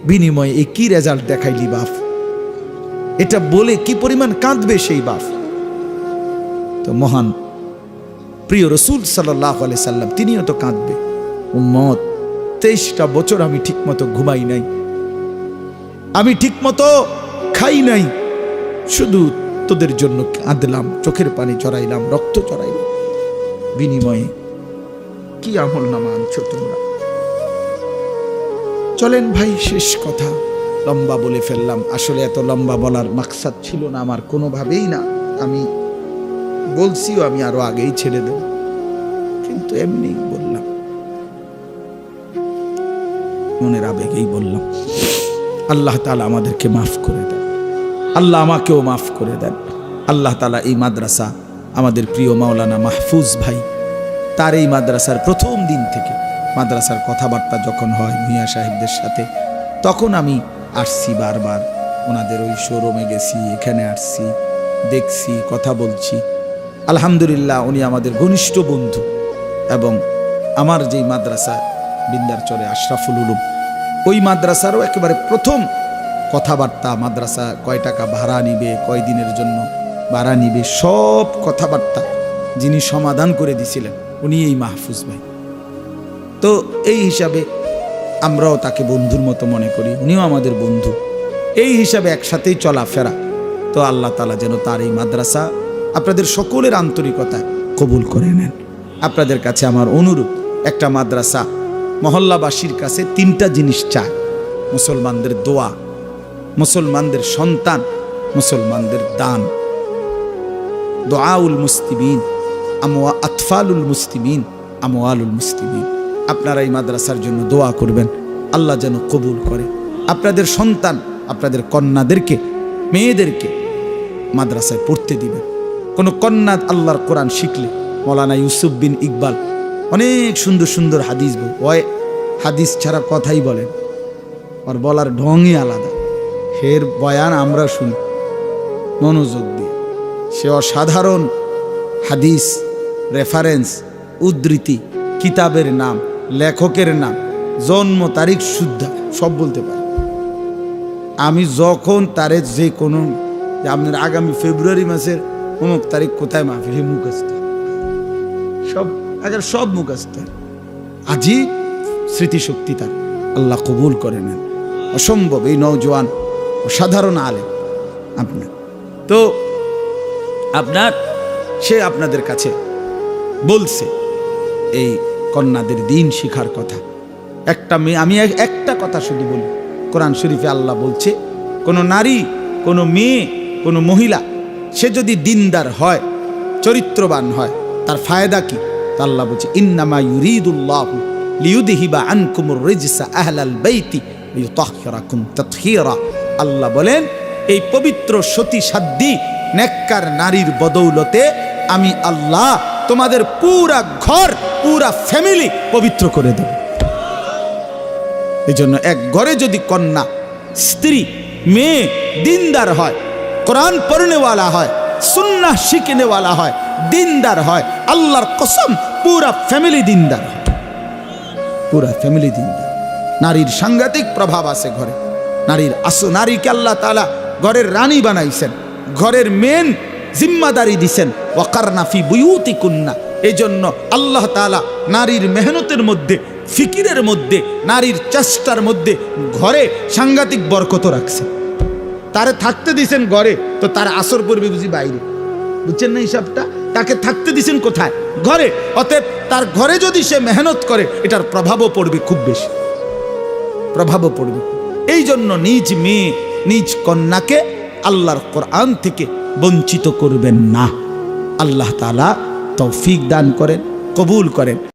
বিনিময়ে এই কি রেজাল্ট দেখাইলি বাপ? এটা বলে কি পরিমাণ কাঁদবে সেই বাপ? তো মহান প্রিয় রসুল সাল্লাল্লাহু আলাইহি সাল্লাম তিনিও তো কাঁদবে, উম্মত 23টা বছর আমি ঠিকমতো ঘুমাই নাই, আমি ঠিকমতো খাই নাই, শুধু তোদের জন্য কাঁদলাম, চোখের পানি চড়াইলাম, রক্ত চড়াইলাম, বিনিময়ে কি আমল নামা আনছো তোমরা। চলেন ভাই, শেষ কথা, লম্বা বলে ফেললাম। আসলে এত লম্বা বলার মাকসাদ ছিল না আমার কোনোভাবেই না। আমি বলছিও আমি আরো আগেই ছেড়ে দেব, কিন্তু এমনি বললাম, মনের আবেগেই বললাম। আল্লাহ তাআলা আমাদেরকে মাফ করে দেন, আল্লাহ আমাকেও মাফ করে দেন। আল্লাহ তাআলা এই মাদ্রাসা, আমাদের প্রিয় মাওলানা মাহফুজ ভাই, তার এই মাদ্রাসার প্রথম দিন থেকে মাদ্রাসার কথাবার্তা যখন হয় মিয়া সাহেবদের সাথে, তখন আমি আসছি বারবার, ওনাদের ওই শোরুমে গেছি, এখানে আসছি, দেখছি, কথা বলছি। আলহামদুলিল্লাহ, উনি আমাদের ঘনিষ্ঠ বন্ধু। এবং আমার যেই মাদ্রাসা বিন্দারচরে আশরাফুল উলুম, ওই মাদ্রাসারও একেবারে প্রথম কথাবার্তা, মাদ্রাসা কয় টাকা ভাড়া নিবে, কয় দিনের জন্য ভাড়া নিবে, সব কথাবার্তা যিনি সমাধান করে দিছিলেন উনি এই মাহফুজ ভাই। তো এই হিসাবে আমরাও তাকে বন্ধুর মতো মনে করি, উনিও আমাদের বন্ধু, এই হিসাবে একসাথেই চলাফেরা। তো আল্লাহ তাআলা যেন তার এই মাদ্রাসা আপনাদের সকলের আন্তরিকতা কবুল করে নেন। আপনাদের কাছে আমার অনুরোধ, একটা মাদ্রাসা মহল্লাবাসীর কাছে 3টা জিনিস চায়: মুসলমানদের দোয়া, মুসলমানদের সন্তান, মুসলমানদের দান। দোয়াউল মুসলিমিন আতফালুল মুসলিমিন আমওয়ালুল মুসলিমিন। আপনারা এই মাদ্রাসার জন্য দোয়া করবেন, আল্লাহ যেন কবুল করে। আপনাদের সন্তান, আপনাদের কন্যাদেরকে, মেয়েদেরকে মাদ্রাসায় পড়তে দিবেন। কোনো কন্যা আল্লাহর কোরআন শিখলে, মৌলানা ইউসুফ বিন ইকবাল অনেক সুন্দর সুন্দর হাদিস বল, ওই হাদিস ছাড়া কথাই বলেন, আর বলার ঢংই আলাদা। ফের বয়ান আমরা শুনি মনোযোগ দিয়ে, সে অসাধারণ হাদিস, রেফারেন্স, উদ্ধৃতি, কিতাবের নাম, লেখকের নাম, জন্ম তারিখ শুদ্ধা সব বলতে পারে। আমি যখন তারে যে কোনো, আপনার আগামী ফেব্রুয়ারি মাসের অমুক তারিখ কোথায় মাহফিল, হে মুখস্থ সব, আগে সব মুখস্থ। আজই স্মৃতিশক্তি তার, আল্লাহ কবুল করে নেন। অসম্ভব এই নওজোয়ান অসাধারণ আলেম আপনার। তো আপনার, সে আপনাদের কাছে বলছে এই কন্যাদের দিন শিখার কথা। একটা মেয়ে, আমি একটা কথা শুধু বলি, কোরআন শরীফে আল্লাহ বলছে, কোনো নারী, কোনো মেয়ে, কোনো মহিলা, সে যদি দিনদার হয়, চরিত্রবান হয়, তার ফায়দা কি? তা আল্লাহ বলছে, ইন্নামা ইউরিদুল্লাহু লিইউযহিবা আনকুমুর রিজসা আহলাল বাইতি লিইউতাহহিরাকুম তাতহীরা। আল্লাহ বলেন, এই পবিত্র সতী সাধ্বী নেককার নারীর বদৌলতে আমি আল্লাহ তোমাদের পুরা ঘর, পুরা ফ্যামিলি পবিত্র করে দেব। এই জন্য এক ঘরে যদি কন্যা, স্ত্রী, মেয়ে দিনদার হয়, কোরআন পড়নেওয়ালা হয়, সুন্নাহ শিখনেওয়ালা হয়, দিনদার হয়, আল্লাহর কসম পুরা ফ্যামিলি দিনদার হয়, পুরা ফ্যামিলি দিনদার। নারীর সাংঘাতিক প্রভাব আছে ঘরে। নারীকে আল্লাহ তাআলা ঘরের রানী বানাইছেন, ঘরের মেন জিম্মাদারি দিছেন। ওয়াকারনা ফি বুয়ুতিকুন্না, এই জন্য আল্লাহ তাআলা নারীর মেহনতের মধ্যে, ফিকিরের মধ্যে, নারীর চেষ্টার মধ্যে ঘরে সাংঘাতিক বরকত রাখছে। তারে থাকতে দিছেন ঘরে, তো তার আসর পড়বে বুঝি বাইরে, বুঝছেন না হিসাবটা? তাকে থাকতে দিছেন কোথায়? ঘরে। অতএব তার ঘরে যদি সে মেহনত করে, এটার প্রভাবও পড়বে, খুব বেশি প্রভাবও পড়বে। এই জন্য নিজ মেয়ে, নিজ কন্যাকে আল্লাহর কোরআন থেকে বঞ্চিত করবেন না। আল্লাহ তাআলা তৌফিক দান করেন, কবুল করেন।